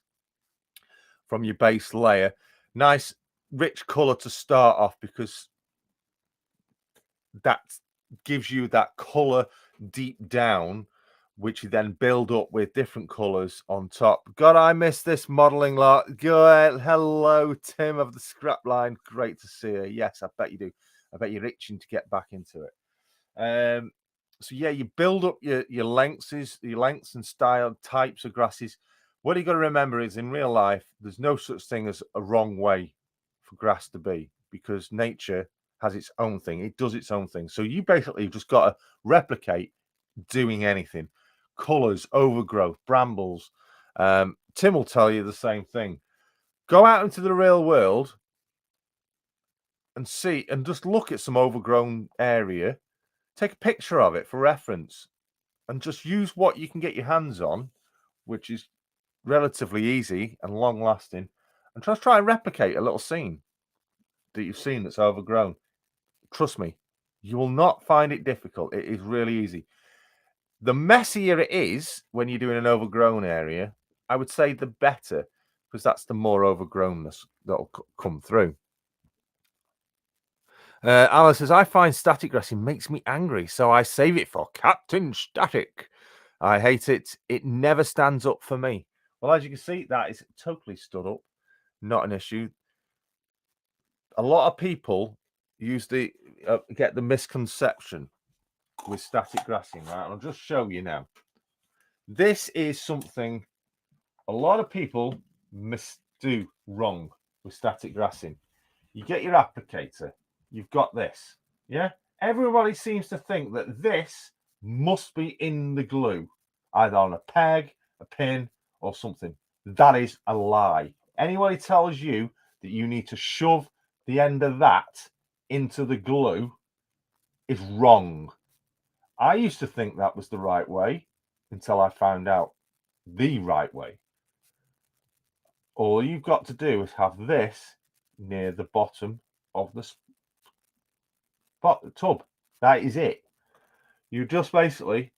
Speaker 1: from your base layer. Nice, rich color to start off, because that gives you that color deep down, which you then build up with different colors on top. God, I miss this modeling lot. Good. Hello, Tim of the scrap line. Great to see you. Yes, I bet you do. I bet you're itching to get back into it. So yeah, you build up your lengths and style types of grasses. What you got to remember is, in real life, there's no such thing as a wrong way for grass to be, because nature has its own thing. It does its own thing. So you basically just got to replicate doing anything. Colors, overgrowth, brambles. Tim will tell you the same thing. Go out into the real world and see, and just look at some overgrown area. Take a picture of it for reference, and just use what you can get your hands on, which is relatively easy and long lasting, and just try and replicate a little scene that you've seen that's overgrown. Trust me, you will not find it difficult. It is really easy. The messier it is when you're doing an overgrown area, I would say the better, because that's the more overgrownness that'll come through. Alice says, I find static grassing makes me angry, so I save it for Captain Static. I hate it. It never stands up for me. Well, as you can see, that is totally stood up. Not an issue. A lot of people use get the misconception with static grassing, right? I'll just show you now. This is something a lot of people do wrong with static grassing. You get your applicator. You've got this, yeah? Everybody seems to think that this must be in the glue, either on a peg, a pin, or something. That is a lie. Anybody tells you that you need to shove the end of that into the glue is wrong. I used to think that was the right way until I found out the right way. All you've got to do is have this near the bottom of the tub. That is it. You just basically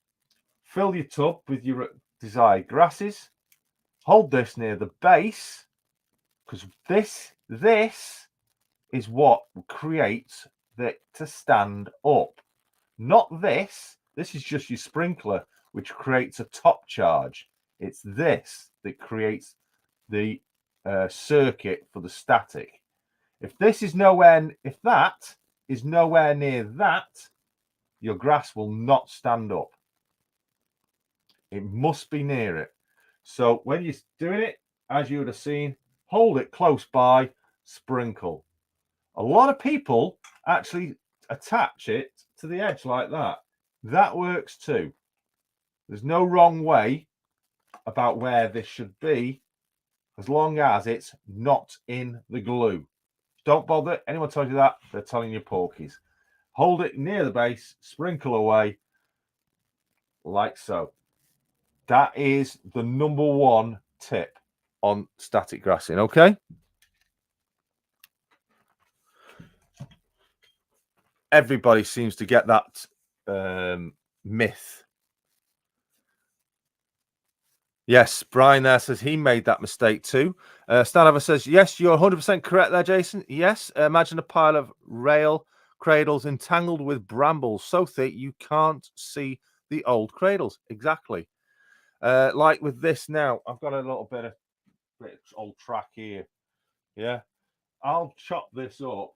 Speaker 1: fill your tub with your desired grasses, hold this near the base, because this is what creates it to stand up. Not this. This is just your sprinkler, which creates a top charge. It's this that creates the circuit for the static. If that is nowhere near that, your grass will not stand up. It must be near it. So when you're doing it, as you would have seen, hold it close by, sprinkle. A lot of people actually attach it to the edge like that. That works too. There's no wrong way about where this should be, as long as it's not in the glue. Don't bother. Anyone tells you that, they're telling you porkies. Hold it near the base, sprinkle away, like so. That is the number one tip on static grassing, okay? Everybody seems to get that myth. Yes, Brian there says he made that mistake too. Stanover says, yes, you're 100% correct there, Jason. Yes, imagine a pile of rail cradles entangled with brambles so thick you can't see the old cradles. Exactly. Like with this now, I've got a little bit of old track here. Yeah, I'll chop this up.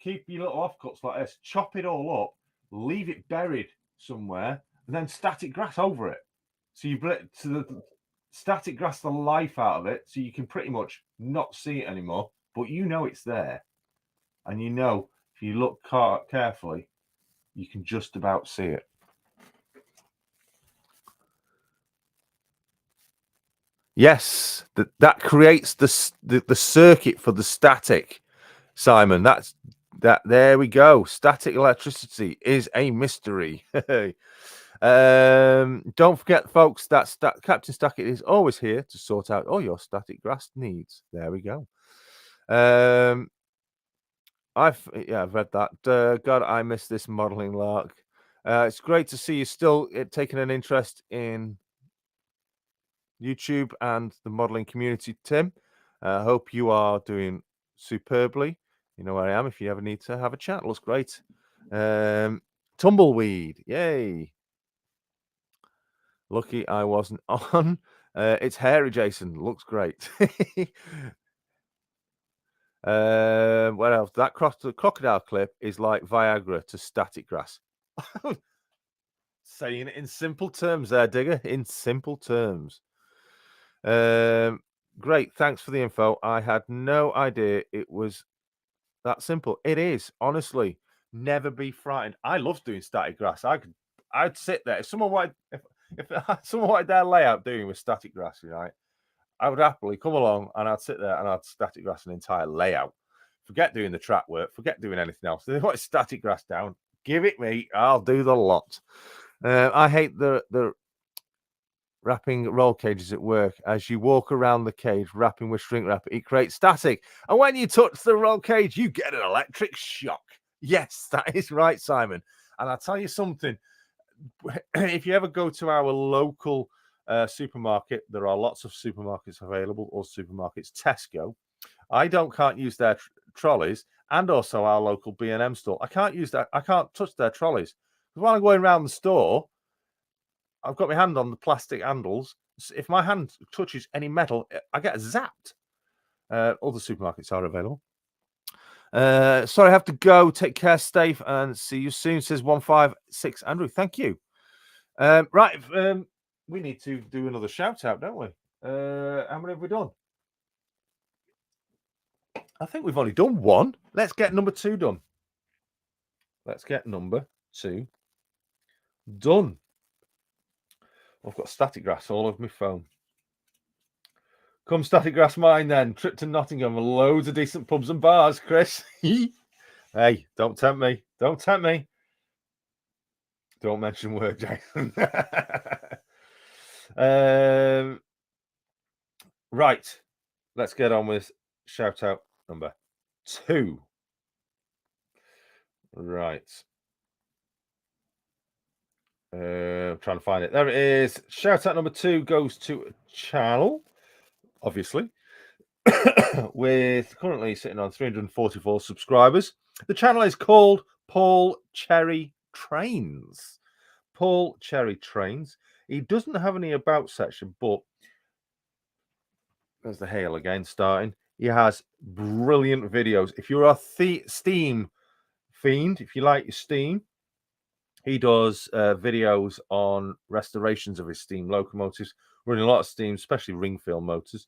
Speaker 1: Keep your little offcuts like this. Chop it all up. Leave it buried somewhere, and then static grass over it. So you static grass the life out of it, so you can pretty much not see it anymore. But you know it's there, and you know if you look carefully, you can just about see it. Yes, that creates the circuit for the static, Simon. That's There we go. Static electricity is a mystery. Don't forget, folks, that Captain Stackett is always here to sort out all your static grass needs. There we go. I've read that. God, I miss this modeling lark. It's great to see you still taking an interest in YouTube and the modeling community, Tim. I hope you are doing superbly. You know where I am if you ever need to have a chat. Looks great. Tumbleweed, yay. Lucky I wasn't on. It's hairy, Jason. Looks great. What else? That crocodile clip is like Viagra to static grass. Saying it in simple terms there, Digger. In simple terms. Great. Thanks for the info. I had no idea it was that simple. It is, honestly. Never be frightened. I love doing static grass. I'd sit there. If someone wanted their layout doing with static grass, right? I would happily come along and I'd sit there and I'd static grass an entire layout. Forget doing the track work, forget doing anything else. They want static grass down. Give it me, I'll do the lot. I hate the wrapping roll cages at work. As you walk around the cage wrapping with shrink wrap, it creates static. And when you touch the roll cage, you get an electric shock. Yes, that is right, Simon. And I'll tell you something. If you ever go to our local supermarket, there are lots of supermarkets available, or supermarkets, Tesco. I can't use their trolleys, and also our local B&M store. I can't use that. I can't touch their trolleys because while I'm going around the store, I've got my hand on the plastic handles. If my hand touches any metal, I get zapped. Other supermarkets are available. Sorry, I have to go. Take care, Steve, and see you soon. Says 156 Andrew. Thank you. Right, we need to do another shout out, don't we? How many have we done? I think we've only done one. Let's get number 2 done. Let's get number 2 done. I've got static grass all over my phone. Come static grass mine then. Trip to Nottingham. Loads of decent pubs and bars, Chris. Hey, don't tempt me. Don't tempt me. Don't mention word, Jason. Right. Let's get on with shout out number 2. Right. I'm trying to find it. There it is. Shout out number 2 goes to a channel, obviously, with currently sitting on 344 subscribers. The channel is called Paul Cherry Trains. Paul Cherry Trains. He doesn't have any about section, but there's the hail again starting. He has brilliant videos. If you're a Steam fiend, if you like your Steam, he does videos on restorations of his steam locomotives, running a lot of steam, especially Ringfield motors.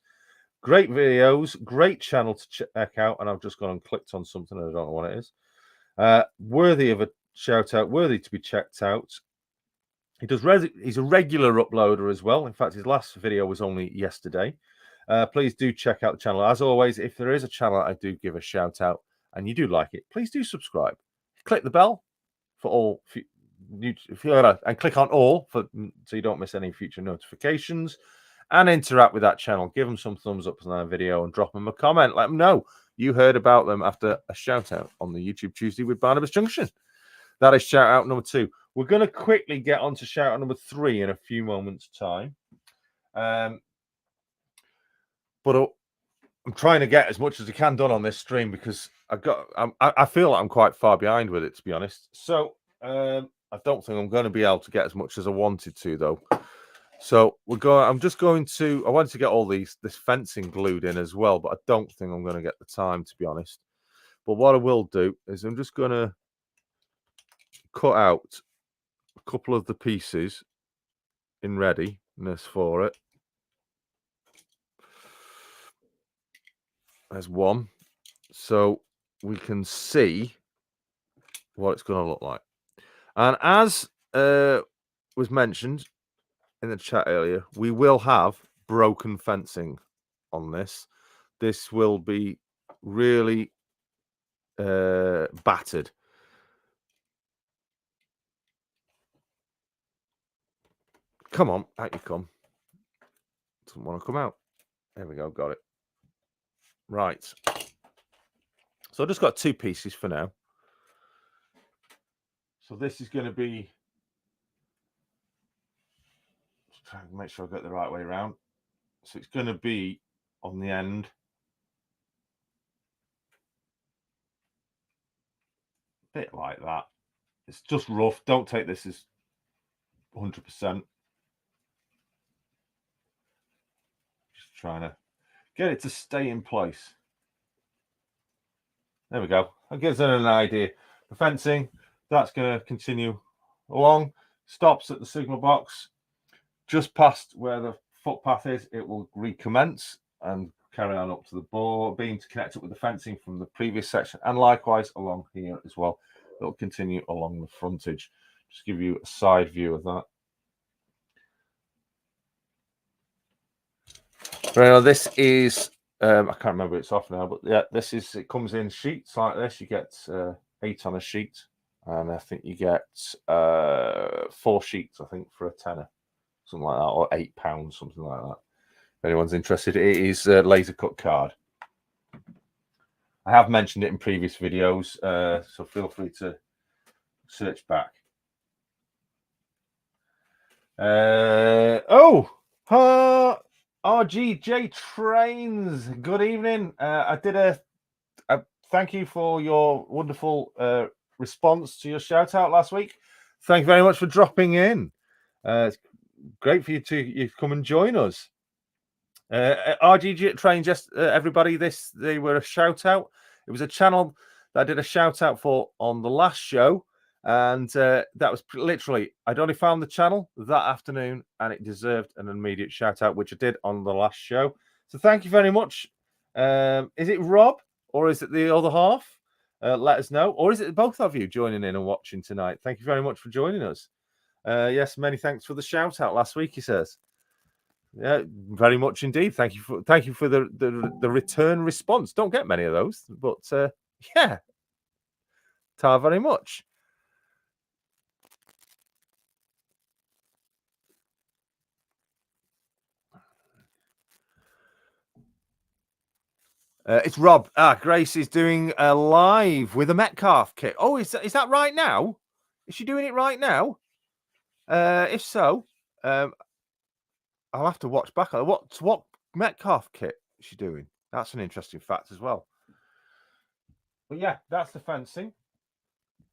Speaker 1: Great videos, great channel to check out. And I've just gone and clicked on something. I don't know what it is. Worthy of a shout out, worthy to be checked out. He's a regular uploader as well. In fact, his last video was only yesterday. Please do check out the channel. As always, if there is a channel I do give a shout out and you do like it, please do subscribe. Click the bell for all and click on all so you don't miss any future notifications, and interact with that channel. Give them some thumbs up on that video and drop them a comment. Let them know you heard about them after a shout out on the YouTube Tuesday with Barnabas Junction. That is shout out number 2. We're going to quickly get on to shout out number 3 in a few moments' time. But I'm trying to get as much as I can done on this stream because I feel like I'm quite far behind with it, to be honest. So I don't think I'm going to be able to get as much as I wanted to, though. So I'm just going to. I wanted to get all this fencing glued in as well, but I don't think I'm going to get the time, to be honest. But what I will do is I'm just going to cut out a couple of the pieces in readiness for it. There's one, so we can see what it's going to look like. And as was mentioned in the chat earlier, we will have broken fencing on this. This will be really battered. Come on, out you come. Doesn't want to come out. There we go, got it. Right. So I've just got 2 pieces for now. So this is going to be, just trying to make sure I get the right way around. So it's going to be on the end. A bit like that. It's just rough. Don't take this as 100%. Just trying to get it to stay in place. There we go. That gives it an idea. The fencing, that's going to continue along. Stops at the signal box. Just past where the footpath is, it will recommence and carry on up to the beam to connect it with the fencing from the previous section. And likewise along here as well. It'll continue along the frontage. Just give you a side view of that. Right now, this is, I can't remember it's off now, but yeah, this is, it comes in sheets like this. You get 8 on a sheet, and I think you get 4 sheets, I think, for a tenner, something like that, or £8, something like that. If anyone's interested, it is a laser cut card. I have mentioned it in previous videos, so feel free to search back. RGJ Trains, good evening. I did a thank you for your wonderful response to your shout out last week. Thank you very much for dropping in. It's great for you to come and join us. RGJ Trains, just everybody, they were a shout out. It was a channel that I did a shout out for on the last show. And that was literally, I'd only found the channel that afternoon and it deserved an immediate shout out, which I did on the last show. So thank you very much. Is it Rob or is it the other half? Let us know. Or is it both of you joining in and watching tonight? Thank you very much for joining us. Yes, many thanks for the shout out last week, he says. Yeah, very much indeed. Thank you for the return response. Don't get many of those, but yeah. Ta very much. It's Rob. Grace is doing a live with a Metcalf kit. Oh, is that right now? Is she doing it right now? If so, I'll have to watch back. What Metcalf kit is she doing? That's an interesting fact as well. But yeah, that's the fencing.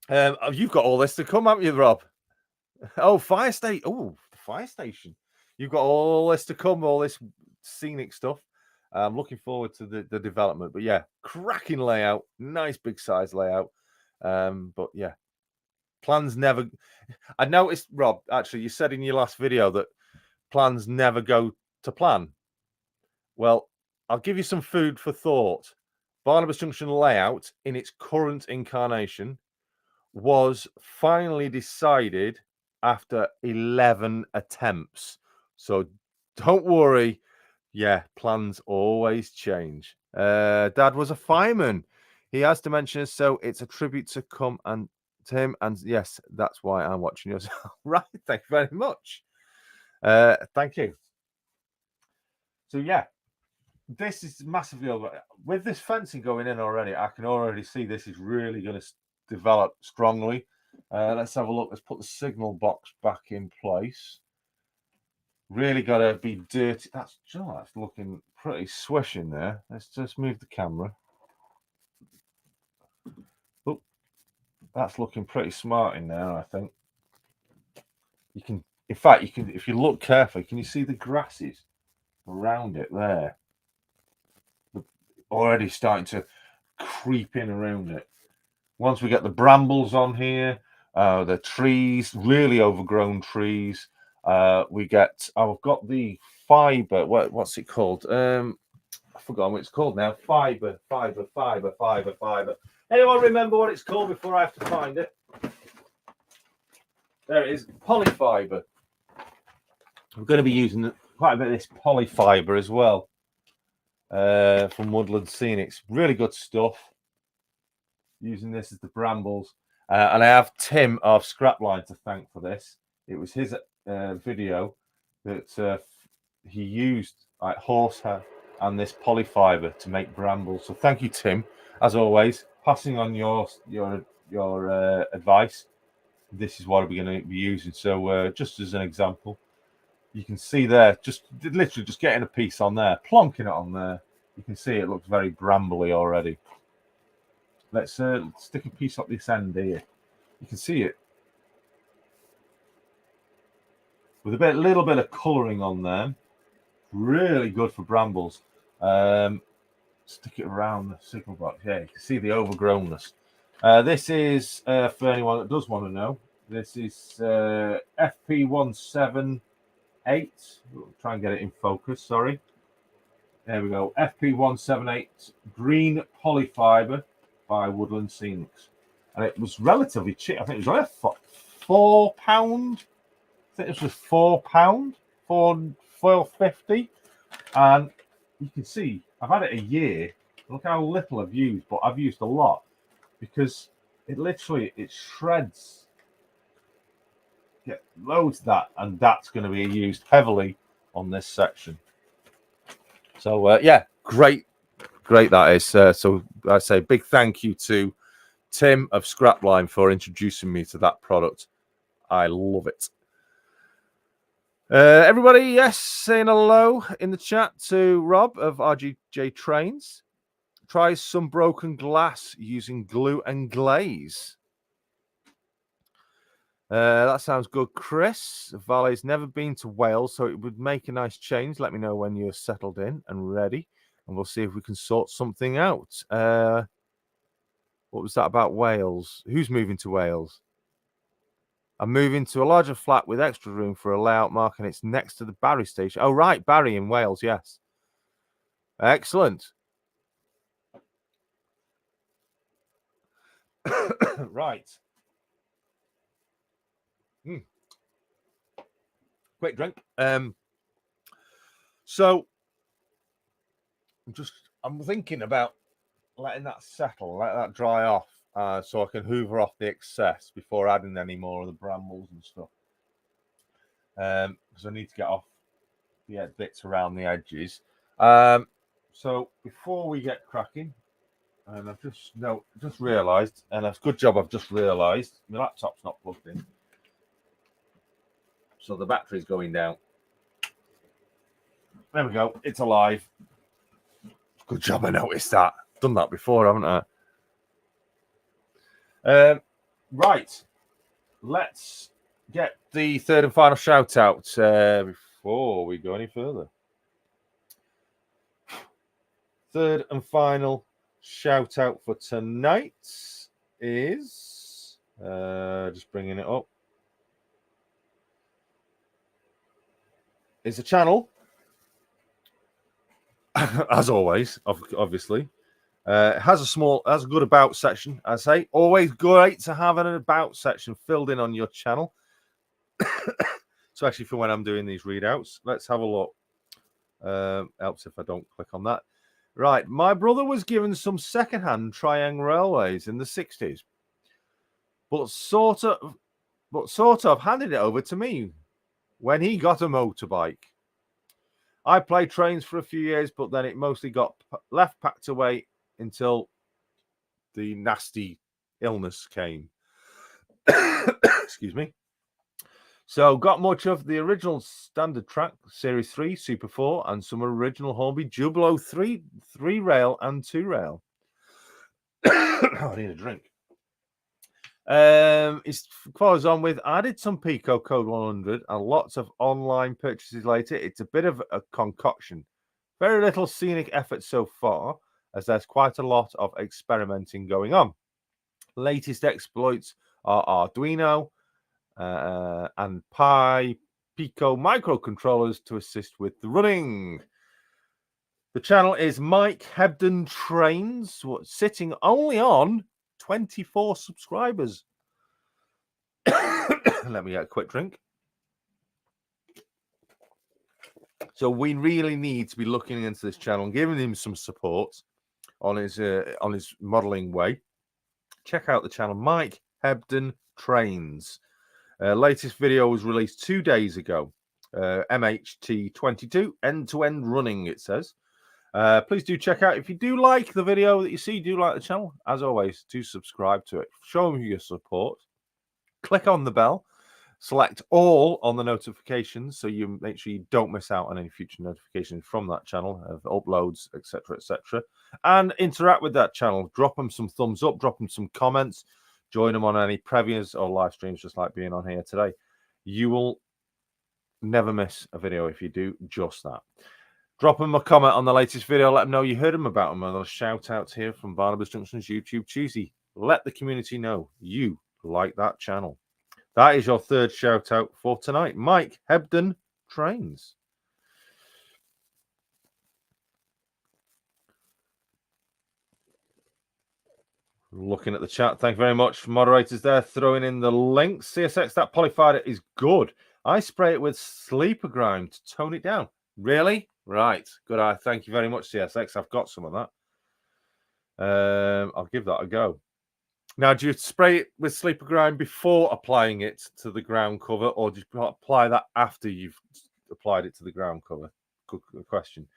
Speaker 1: You've got all this to come, haven't you, Rob? Oh, fire station. Oh, the fire station. You've got all this to come, all this scenic stuff. I'm looking forward to the development. But yeah, cracking layout, nice big size layout. But yeah, plans never. I noticed, Rob, actually, you said in your last video that plans never go to plan. Well, I'll give you some food for thought. Barnabas Junction layout in its current incarnation was finally decided after 11 attempts. So don't worry. Yeah, plans always change. Dad was a fireman. He has to mention it, so it's a tribute to come and to him. And yes, that's why I'm watching yours. Right, thank you very much. Thank you. So yeah, this is massively over. With this fencing going in already, I can already see this is really going to develop strongly. Let's have a look. Let's put the signal box back in place. Really got to be dirty. That's looking pretty swish in there. Let's just move the camera. Oh, that's looking pretty smart in there, I think. You can, in fact, you can, if you look carefully, can you see the grasses around it there? Already starting to creep in around it. Once we get the brambles on here, the trees, really overgrown trees, we get, I've got the fiber, what's it called? I forgot what it's called now. Fiber. Anyone remember what it's called before I have to find it? There it is, polyfiber. We're going to be using quite a bit of this polyfiber as well from Woodland Scenics. Really good stuff. using this as the brambles. And I have Tim of Scrapline to thank for this. It was his video that he used like horsehair and this polyfiber to make brambles. So thank you, Tim, as always, passing on your advice. This is what we're going to be using. So just as an example, you can see there, just literally just getting a piece on there, plonking it on there. You can see it looks very brambly already. Let's stick a piece up this end here. You can see it with a little bit of colouring on there. Really good for brambles. Stick it around the signal box. Yeah, you can see the overgrownness. This is, for anyone that does want to know, this is FP178. We'll try and get it in focus, sorry. There we go. FP178 green polyfiber by Woodland Scenics. And it was relatively cheap. I think it was only £4. I think this was £4, £4.50. And you can see I've had it a year. Look how little I've used, but I've used a lot because it shreds. Get loads of that, and that's going to be used heavily on this section. So yeah, great that is. So I say big thank you to Tim of Scrapline for introducing me to that product. I love it. Everybody, yes, saying hello in the chat to Rob of RGJ Trains. Try some broken glass using glue and glaze. That sounds good, Chris. Valet's never been to Wales, so it would make a nice change. Let me know when you're settled in and ready, and we'll see if we can sort something out. What was that about Wales? Who's moving to Wales? I'm moving to a larger flat with extra room for a layout mark, and it's next to the Barry station. Oh, right, Barry in Wales, yes. Excellent. Right. Quick drink. So I'm thinking about letting that settle, let that dry off, so I can hoover off the excess before adding any more of the brambles and stuff. Because I need to get off the bits around the edges. So before we get cracking, and I've just realised, and it's a good job I've just realised, my laptop's not plugged in. So the battery's going down. There we go. It's alive. Good job I noticed that. Done that before, haven't I? Right. Let's get the third and final shout out before we go any further. Third and final shout out for tonight is just bringing it up. It's a channel, as always, obviously. It has a good about section, I say. Always great to have an about section filled in on your channel. Especially for when I'm doing these readouts. Let's have a look. Helps if I don't click on that. Right, my brother was given some second-hand Triangle railways in the 60s, but sort of handed it over to me when he got a motorbike. I played trains for a few years, but then it mostly got left packed away until the nasty illness came. Excuse me. So got much of the original standard track, Series 3, Super 4, and some original Hornby Jubilo 3 rail and 2 rail. I need a drink. It follows on with added some Pico Code 100 and lots of online purchases later. It's a bit of a concoction. Very little scenic effort so far, as there's quite a lot of experimenting going on. Latest exploits are Arduino and Pico microcontrollers to assist with the running. The channel is Mike Hebden Trains, sitting only on 24 subscribers. Let me get a quick drink. So we really need to be looking into this channel and giving him some support on his modeling way. check out the channel Mike Hebden Trains. Latest video was released 2 days ago. MHT22 end-to-end running, it says. Please do check out. If you do like the video that you see, do like the channel. As always, do subscribe to it. Show me your support. Click on the bell. Select all on the notifications so you make sure you don't miss out on any future notifications from that channel of uploads, etc., etc. And interact with that channel. Drop them some thumbs up. Drop them some comments. Join them on any previews or live streams, just like being on here today. You will never miss a video if you do just that. Drop them a comment on the latest video. Let them know you heard them about them. And those shout outs here from Barnabas Junction's YouTube Tuesday. Let the community know you like that channel. That is your third shout out for tonight. Mike Hebden Trains. Looking at the chat. Thank you very much. Moderators there throwing in the links. CSX, that polyfider is good. I spray it with sleeper grime to tone it down. Really? Right. Good eye. Thank you very much, CSX. I've got some of that. I'll give that a go. Now, do you spray it with sleeper grime before applying it to the ground cover, or do you apply that after you've applied it to the ground cover? Good question.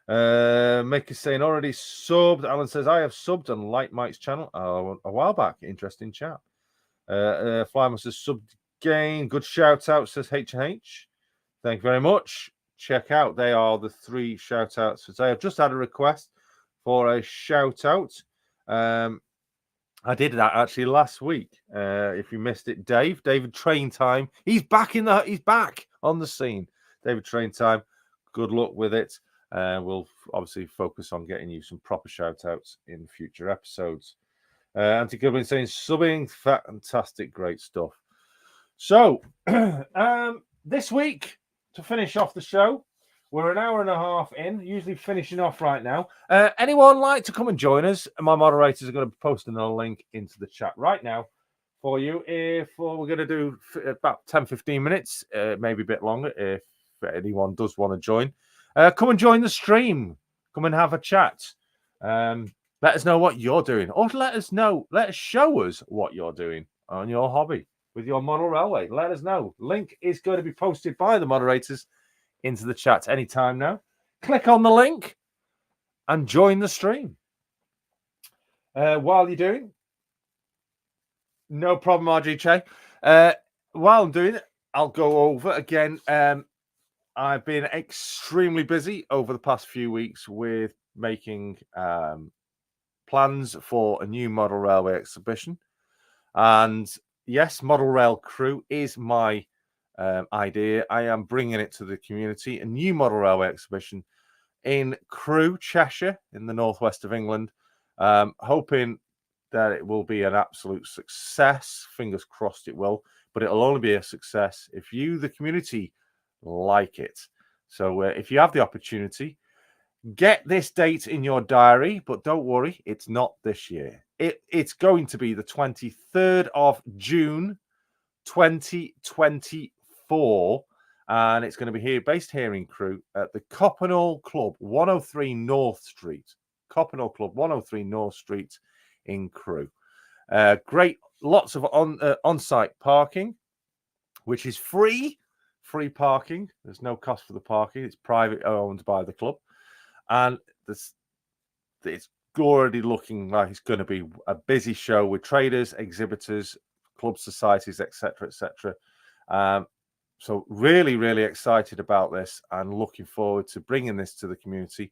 Speaker 1: Maker saying already subbed. Alan says I have subbed on Light Mike's channel a while back. Interesting chat. Flymus has subbed again. Good shout out, says H&H. Thank you very much. Check out. They are the 3 shout outs for today. I've just had a request for a shout out. I did that actually last week. If you missed it, David Train Time. He's back on the scene. David Train Time. Good luck with it. We'll obviously focus on getting you some proper shout outs in future episodes. Anti-Goblin saying subbing, fantastic, great stuff. So this week, to finish off the show, we're an hour and a half in, usually finishing off right now. Anyone like to come and join us? My moderators are going to be posting a link into the chat right now for you. If we're going to do about 10-15 minutes, maybe a bit longer, if anyone does want to join. Come and join the stream. Come and have a chat. Let us know what you're doing. Or let us show us what you're doing on your hobby with your model railway. Let us know. Link is going to be posted by the moderators into the chat anytime now. Click on the link and join the stream. While you're doing, no problem, RGJ. While I'm doing it, I'll go over again. I've been extremely busy over the past few weeks with making plans for a new model railway exhibition. And yes, Model Rail Crew is my idea. I am bringing it to the community, a new model railway exhibition in Crewe, Cheshire, in the northwest of England. Hoping that it will be an absolute success. Fingers crossed it will, but it'll only be a success if you, the community, like it. So if you have the opportunity, get this date in your diary, but don't worry, it's not this year. It's going to be the 23rd of June 2024, and it's going to be based here in Crewe at the Coppenhall Club, 103 North Street. Coppenhall Club, 103 North Street in Crewe. Great, lots of on-site parking, which is free parking. There's no cost for the parking. It's private owned by the club, and it's already looking like it's going to be a busy show with traders, exhibitors, club societies, etc., etc. So really excited about this and looking forward to bringing this to the community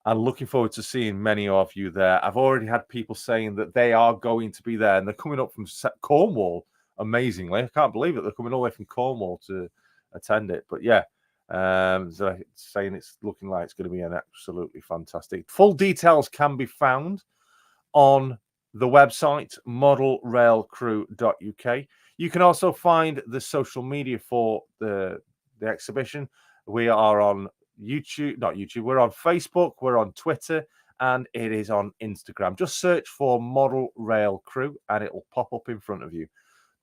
Speaker 1: and looking forward to seeing many of you there. I've already had people saying that they are going to be there, and they're coming up from Cornwall. Amazingly, I can't believe it. They're coming all the way from Cornwall to attend it. But yeah, so saying it's looking like it's going to be an absolutely fantastic. Full details can be found on the website modelrailcrew.uk. You can also find the social media for the exhibition. We are on YouTube, not YouTube. We're on Facebook, we're on Twitter, and it is on Instagram. Just search for Model Rail Crew and it will pop up in front of you.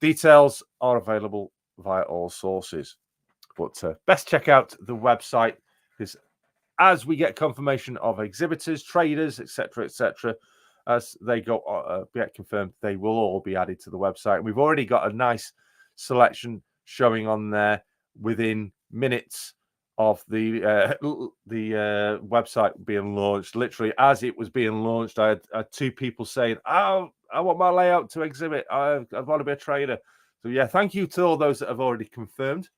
Speaker 1: Details are available via all sources. But best check out the website, because as we get confirmation of exhibitors, traders, etc., etc., as they get confirmed, they will all be added to the website. We've already got a nice selection showing on there within minutes of the website being launched. Literally, as it was being launched, I had 2 people saying, "Oh, I want my layout to exhibit. I want to be a trader." So yeah, thank you to all those that have already confirmed.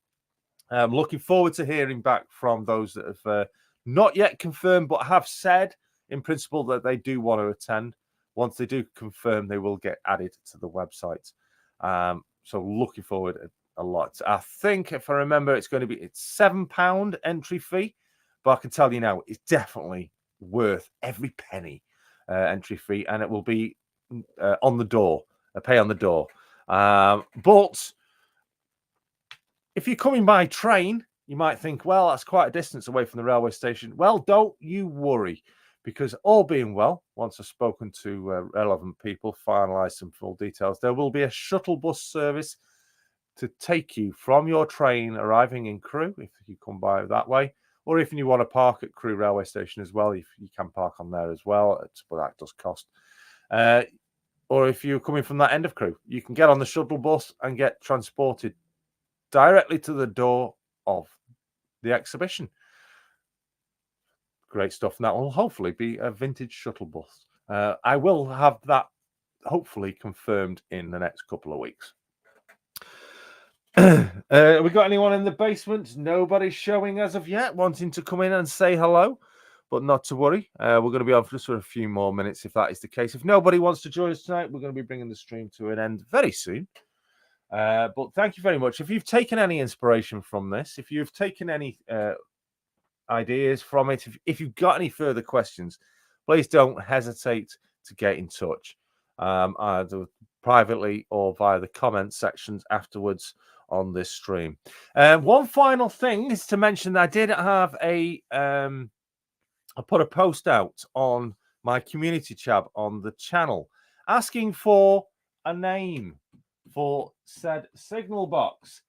Speaker 1: I'm looking forward to hearing back from those that have not yet confirmed, but have said in principle that they do want to attend. Once they do confirm, they will get added to the website. So looking forward a lot. I think, if I remember, it's £7 entry fee, but I can tell you now, it's definitely worth every penny entry fee, and it will be on the door, a pay on the door. But if you're coming by train, you might think, well, that's quite a distance away from the railway station. Well, don't you worry, because all being well, once I've spoken to relevant people, finalised some full details, there will be a shuttle bus service to take you from your train arriving in Crewe, if you come by that way, or if you want to park at Crewe railway station as well, if you can park on there as well, but that does cost. Or if you're coming from that end of Crewe, you can get on the shuttle bus and get transported directly to the door of the exhibition. Great stuff. And that will hopefully be a vintage shuttle bus. I will have that hopefully confirmed in the next couple of weeks. We got anyone in the basement? Nobody's showing as of yet, wanting to come in and say hello, but not to worry. We're going to be on just for a few more minutes if that is the case. If nobody wants to join us tonight, we're going to be bringing the stream to an end very soon. But thank you very much. If you've taken any inspiration from this, if you've taken any ideas from it, if you've got any further questions, please don't hesitate to get in touch, either privately or via the comment sections afterwards on this stream. One final thing is to mention that I did have I put a post out on my community tab on the channel asking for a name for said signal box.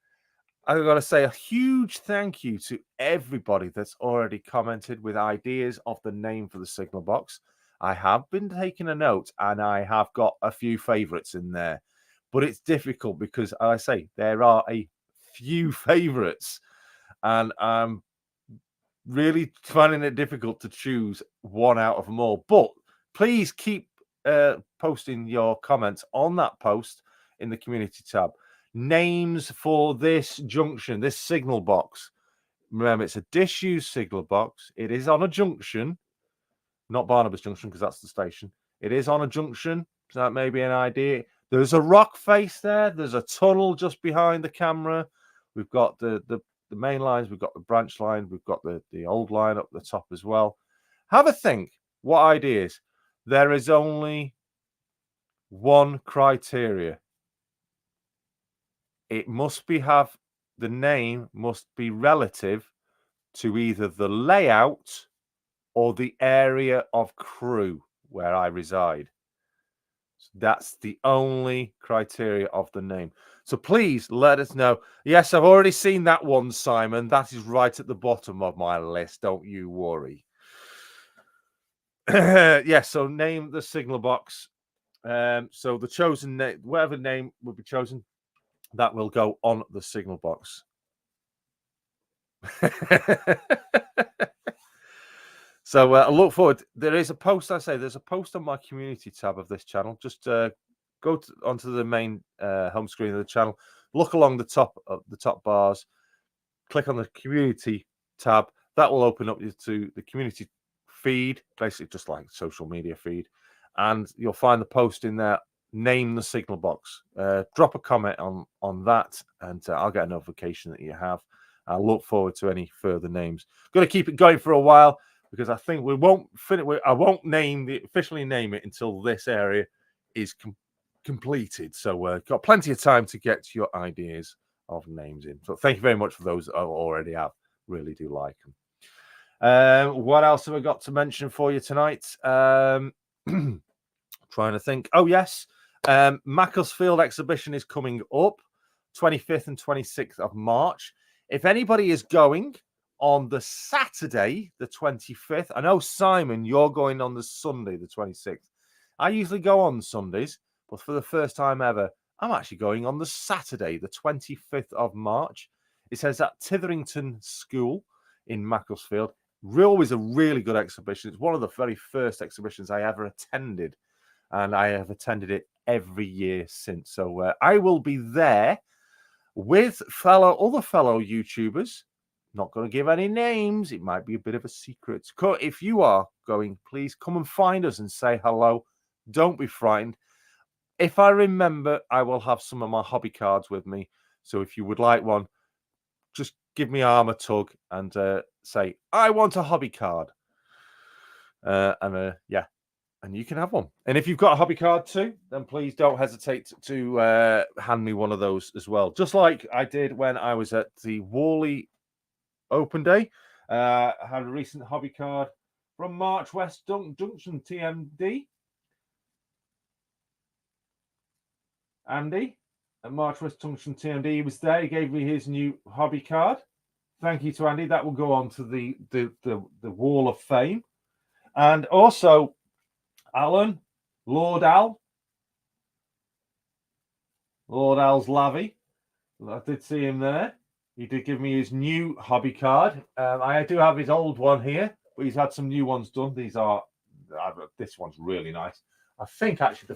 Speaker 1: I've got to say a huge thank you to everybody that's already commented with ideas of the name for the signal box. I have been taking a note, and I have got a few favorites in there, but it's difficult because, as I say, there are a few favorites, and I'm really finding it difficult to choose one out of them all. But please keep posting your comments on that post in the community tab. Names for this junction, this signal box. Remember, it's a disused signal box. It is on a junction, not Barnabas Junction, because that's the station. It is on a junction, so that may be an idea. There's a rock face there. There's a tunnel just behind the camera. We've got the main lines. We've got the branch line. We've got the old line up the top as well. Have a think. What ideas? There is only one criteria. It must the name must be relative to either the layout or the area of Crewe where I reside. So that's the only criteria of the name. So please let us know. Yes, I've already seen that one, Simon. That is right at the bottom of my list. Don't you worry. Yes, so name the signal box. So the chosen name, whatever name will be chosen, that will go on the signal box. So I look forward. There is a post. There's a post on my community tab of this channel. Just go onto the main home screen of the channel. Look along the top bars. Click on the community tab. That will open up to the community feed, basically just like social media feed, and you'll find the post in there. Name the signal box. Drop a comment on that, and I'll get a notification that you have. I look forward to any further names. Going to keep it going for a while because I think we won't finish. I won't officially name it until this area is completed. So got plenty of time to get your ideas of names in. So thank you very much for those that I already have. Really do like them. What else have I got to mention for you tonight? Trying to think. Oh yes. Macclesfield exhibition is coming up 25th and 26th of March. If anybody is going on the Saturday, the 25th, I know, Simon, you're going on the Sunday, the 26th. I usually go on Sundays, but for the first time ever, I'm actually going on the Saturday, the 25th of March. It says at Titherington School in Macclesfield. Always a really good exhibition. It's one of the very first exhibitions I ever attended, and I have attended it every year since. So I will be there with other fellow YouTubers. Not going to give any names. It might be a bit of a secret. If you are going, please come and find us and say hello. Don't be frightened. If I remember, I will have some of my hobby cards with me. So if you would like one, just give me arm a tug and say, I want a hobby card. Yeah, and you can have one. And if you've got a hobby card too, then please don't hesitate to hand me one of those as well. Just like I did when I was at the Worley Open Day. I had a recent hobby card from March West Junction TMD. Andy at March West Junction TMD. He was there. He gave me his new hobby card. Thank you to Andy. That will go on to the Wall of Fame. And also, Alan, Lord Al's Lavy. I did see him there. He did give me his new hobby card. I do have his old one here, but he's had some new ones done. This one's really nice. I think actually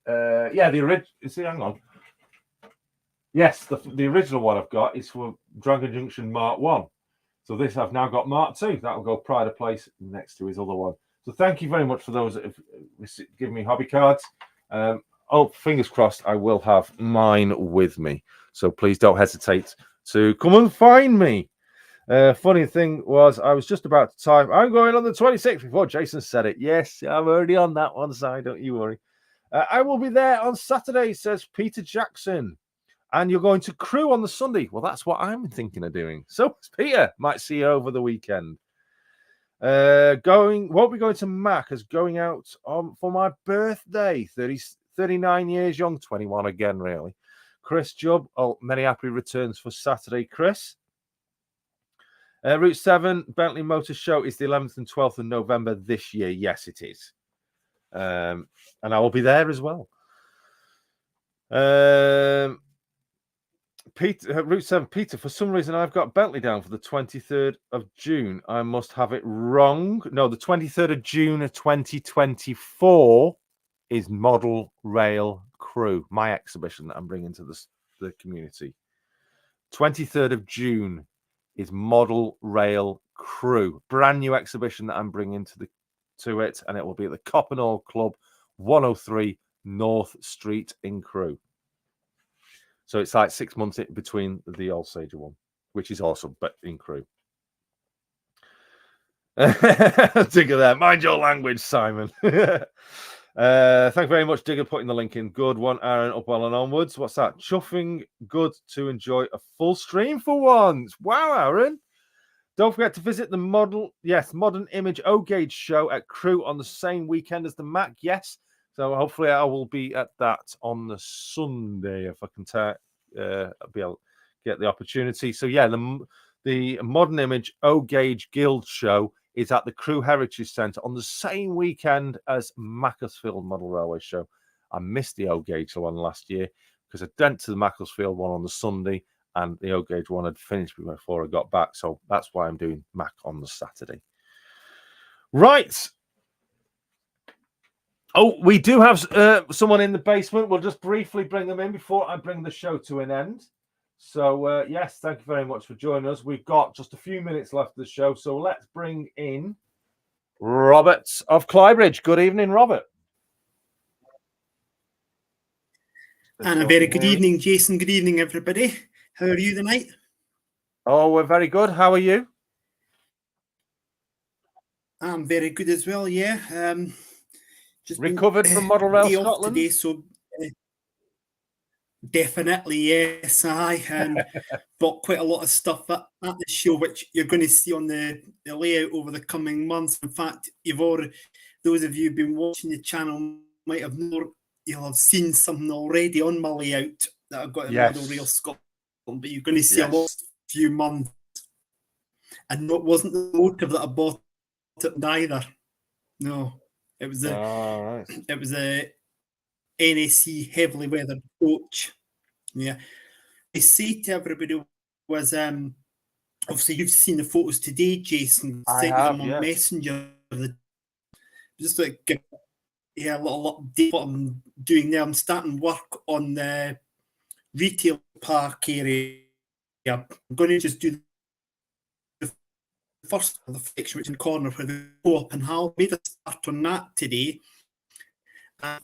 Speaker 1: the original. See, hang on. Yes, the original one I've got is for Dragon Junction Mark 1. So this I've now got Mark 2. That will go pride of place next to his other one. So thank you very much for those that have given me hobby cards. Fingers crossed, I will have mine with me. So please don't hesitate to come and find me. Funny thing was, I was just about to type, I'm going on the 26th before Jason said it. Yes, I'm already on that one side, don't you worry. I will be there on Saturday, says Peter Jackson. And you're going to Crewe on the Sunday. Well, that's what I'm thinking of doing. So, Peter, might see you over the weekend. Won't be going to Mac as going out for my birthday. 39 years young, 21 again, really. Chris Jubb, many happy returns for Saturday, Chris. Route 7 Bentley Motor Show is the 11th and 12th of November this year. Yes, it is. And I will be there as well. Route 7, Peter, for some reason I've got Bentley down for the 23rd of June. I must have it wrong. No, the 23rd of June of 2024 is Model Rail Crew, my exhibition that I'm bringing to the community. 23rd of June is Model Rail Crew, brand new exhibition that I'm bringing to it, and it will be at the Coppenhall Club, 103 North Street in Crewe. So it's like 6 months in between the Old Sager one, which is awesome, but in Crewe. Digger there. Mind your language, Simon. Thank you very much, Digger, putting the link in. Good one, Aaron, up well and onwards. What's that? Chuffing good to enjoy a full stream for once. Wow, Aaron. Don't forget to visit the Modern Image O-Gauge show at Crewe on the same weekend as the Mac. Yes. So hopefully I will be at that on the Sunday if I can be able to get the opportunity. So yeah, the Modern Image O-Gauge Guild show is at the Crewe Heritage Centre on the same weekend as Macclesfield Model Railway show. I missed the O-Gauge one last year because I went to the Macclesfield one on the Sunday and the O-Gauge one had finished before I got back. So that's why I'm doing Mac on the Saturday. Right. Oh, we do have someone in the basement. We'll just briefly bring them in before I bring the show to an end. So, yes, thank you very much for joining us. We've got just a few minutes left of the show. So let's bring in Robert of Clybridge. Good evening, Robert.
Speaker 2: And a very good evening, Jason. Good evening, everybody. How are you tonight?
Speaker 1: Oh, we're very good. How are you?
Speaker 2: I'm very good as well, yeah.
Speaker 1: Just recovered from Model Rail Scotland
Speaker 2: today, so definitely yes. And bought quite a lot of stuff at the show, which you're going to see on the layout over the coming months. In fact, those of you who've been watching the channel might have you'll have seen something already on my layout that I've got in Model Rail Scotland. But you're going to see a last few months, and it wasn't the motive that I bought it either. No. It was
Speaker 1: right.
Speaker 2: it was a NAC heavily weathered coach. Yeah. I say to everybody was obviously you've seen the photos today, Jason.
Speaker 1: I
Speaker 2: Sent
Speaker 1: have,
Speaker 2: them on
Speaker 1: yes.
Speaker 2: Messenger. Just like a little update what I'm doing there. I'm starting work on the retail park area. I'm going to just do the first of the section, which in the corner where the co-op and Hal made a start on that today.
Speaker 1: I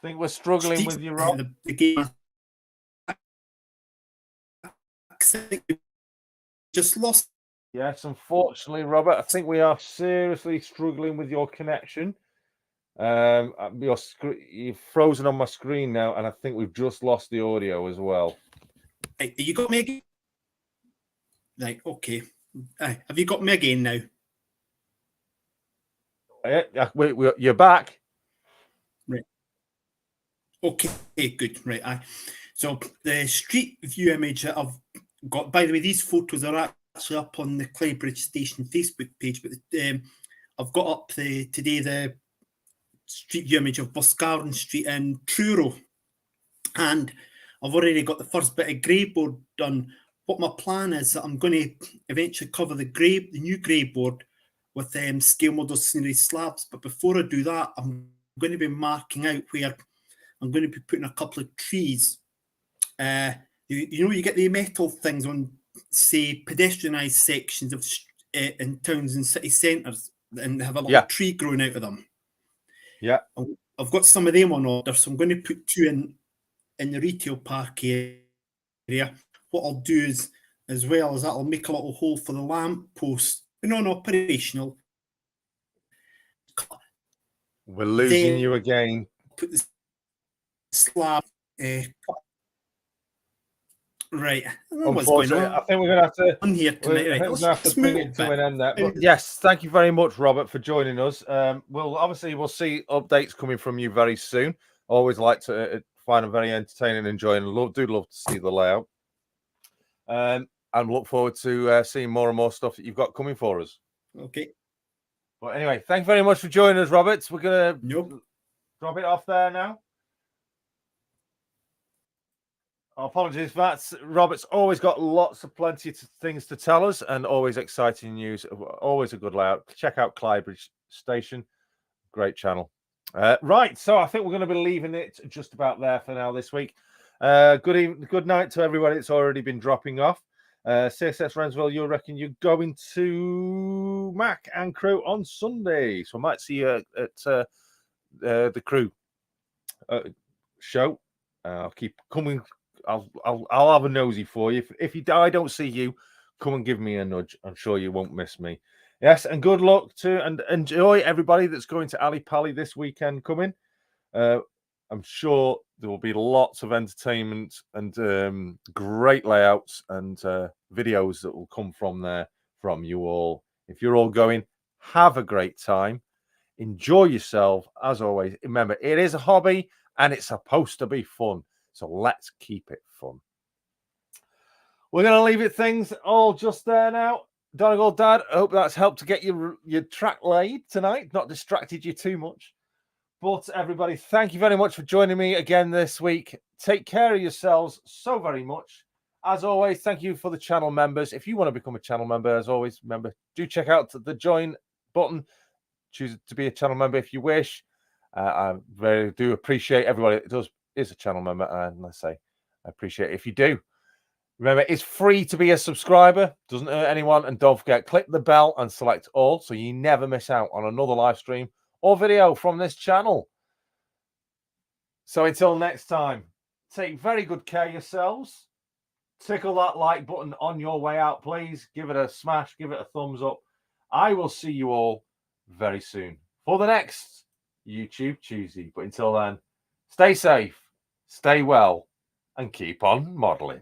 Speaker 1: think we're struggling with you, Rob.
Speaker 2: The game. Just lost.
Speaker 1: Yes, unfortunately, Robert, I think we are seriously struggling with your connection. You've frozen on my screen now, and I think we've just lost the audio as well.
Speaker 2: Hey, you got me again? Right, okay. Have you got me again now?
Speaker 1: You're back.
Speaker 2: Right. Okay, good. Right. So the street view image that I've got, by the way, these photos are actually up on the Clydebridge Station Facebook page, but I've got up today the street view image of Boscawen Street in Truro, and I've already got the first bit of grey board done. What my plan is that I'm going to eventually cover the new grey board with scale model scenery slabs, but before I do that, I'm going to be marking out where I'm going to be putting a couple of trees. You get the metal things on, say, pedestrianised sections of in towns and city centres, and they have a little tree growing out of them.
Speaker 1: Yeah,
Speaker 2: I've got some of them on order, so I'm going to put two in the retail park area. What I'll do is, as well as that, I'll make a little hole for the lamp post, non-operational.
Speaker 1: We're losing you again.
Speaker 2: Put the slab. Right. I don't know what's going on.
Speaker 1: I think we're going to have to
Speaker 2: here tonight. Right.
Speaker 1: Let's bring it to an end there. But yes, thank you very much, Robert, for joining us. We'll see updates coming from you very soon. Always like to find them very entertaining and enjoying. Love to see the layout. And look forward to seeing more and more stuff that you've got coming for us.
Speaker 2: Okay.
Speaker 1: But anyway, thank you very much for joining us, Robert. We're going to drop it off there now. Apologies for that. Robert's always got plenty of things to tell us, and always exciting news. Always a good layout. Check out Clydebridge Station. Great channel. Right, so I think we're going to be leaving it just about there for now this week. Good night to everybody. It's already been dropping off. CSS Rensville, you reckon you're going to Mac and Crew on Sunday, so I might see you at the Crew show. I'll keep coming. I'll have a nosy for you. If I don't see you, come and give me a nudge. I'm sure you won't miss me. Yes, and good luck to and enjoy everybody that's going to Ali Pali this weekend coming. I'm sure there will be lots of entertainment and great layouts and videos that will come from there from you all. If you're all going, have a great time. Enjoy yourself. As always, remember, it is a hobby and it's supposed to be fun. So let's keep it fun. We're going to leave it things all just there now. Donegal Dad, I hope that's helped to get your track laid tonight, not distracted you too much. But everybody, thank you very much for joining me again this week. Take care of yourselves so very much. As always, thank you for the channel members. If you want to become a channel member, as always, remember, do check out the join button. Choose to be a channel member if you wish. I very do appreciate everybody that is a channel member, and I say I appreciate it if you do. Remember, it's free to be a subscriber, doesn't hurt anyone, and don't forget, click the bell and select all so you never miss out on another live stream or video from this channel. So until next time, take very good care of yourselves. Tickle that like button on your way out, please. Give it a smash, give it a thumbs up. I will see you all very soon for the next YouTube Tuesday. But until then, stay safe, stay well, and keep on modeling.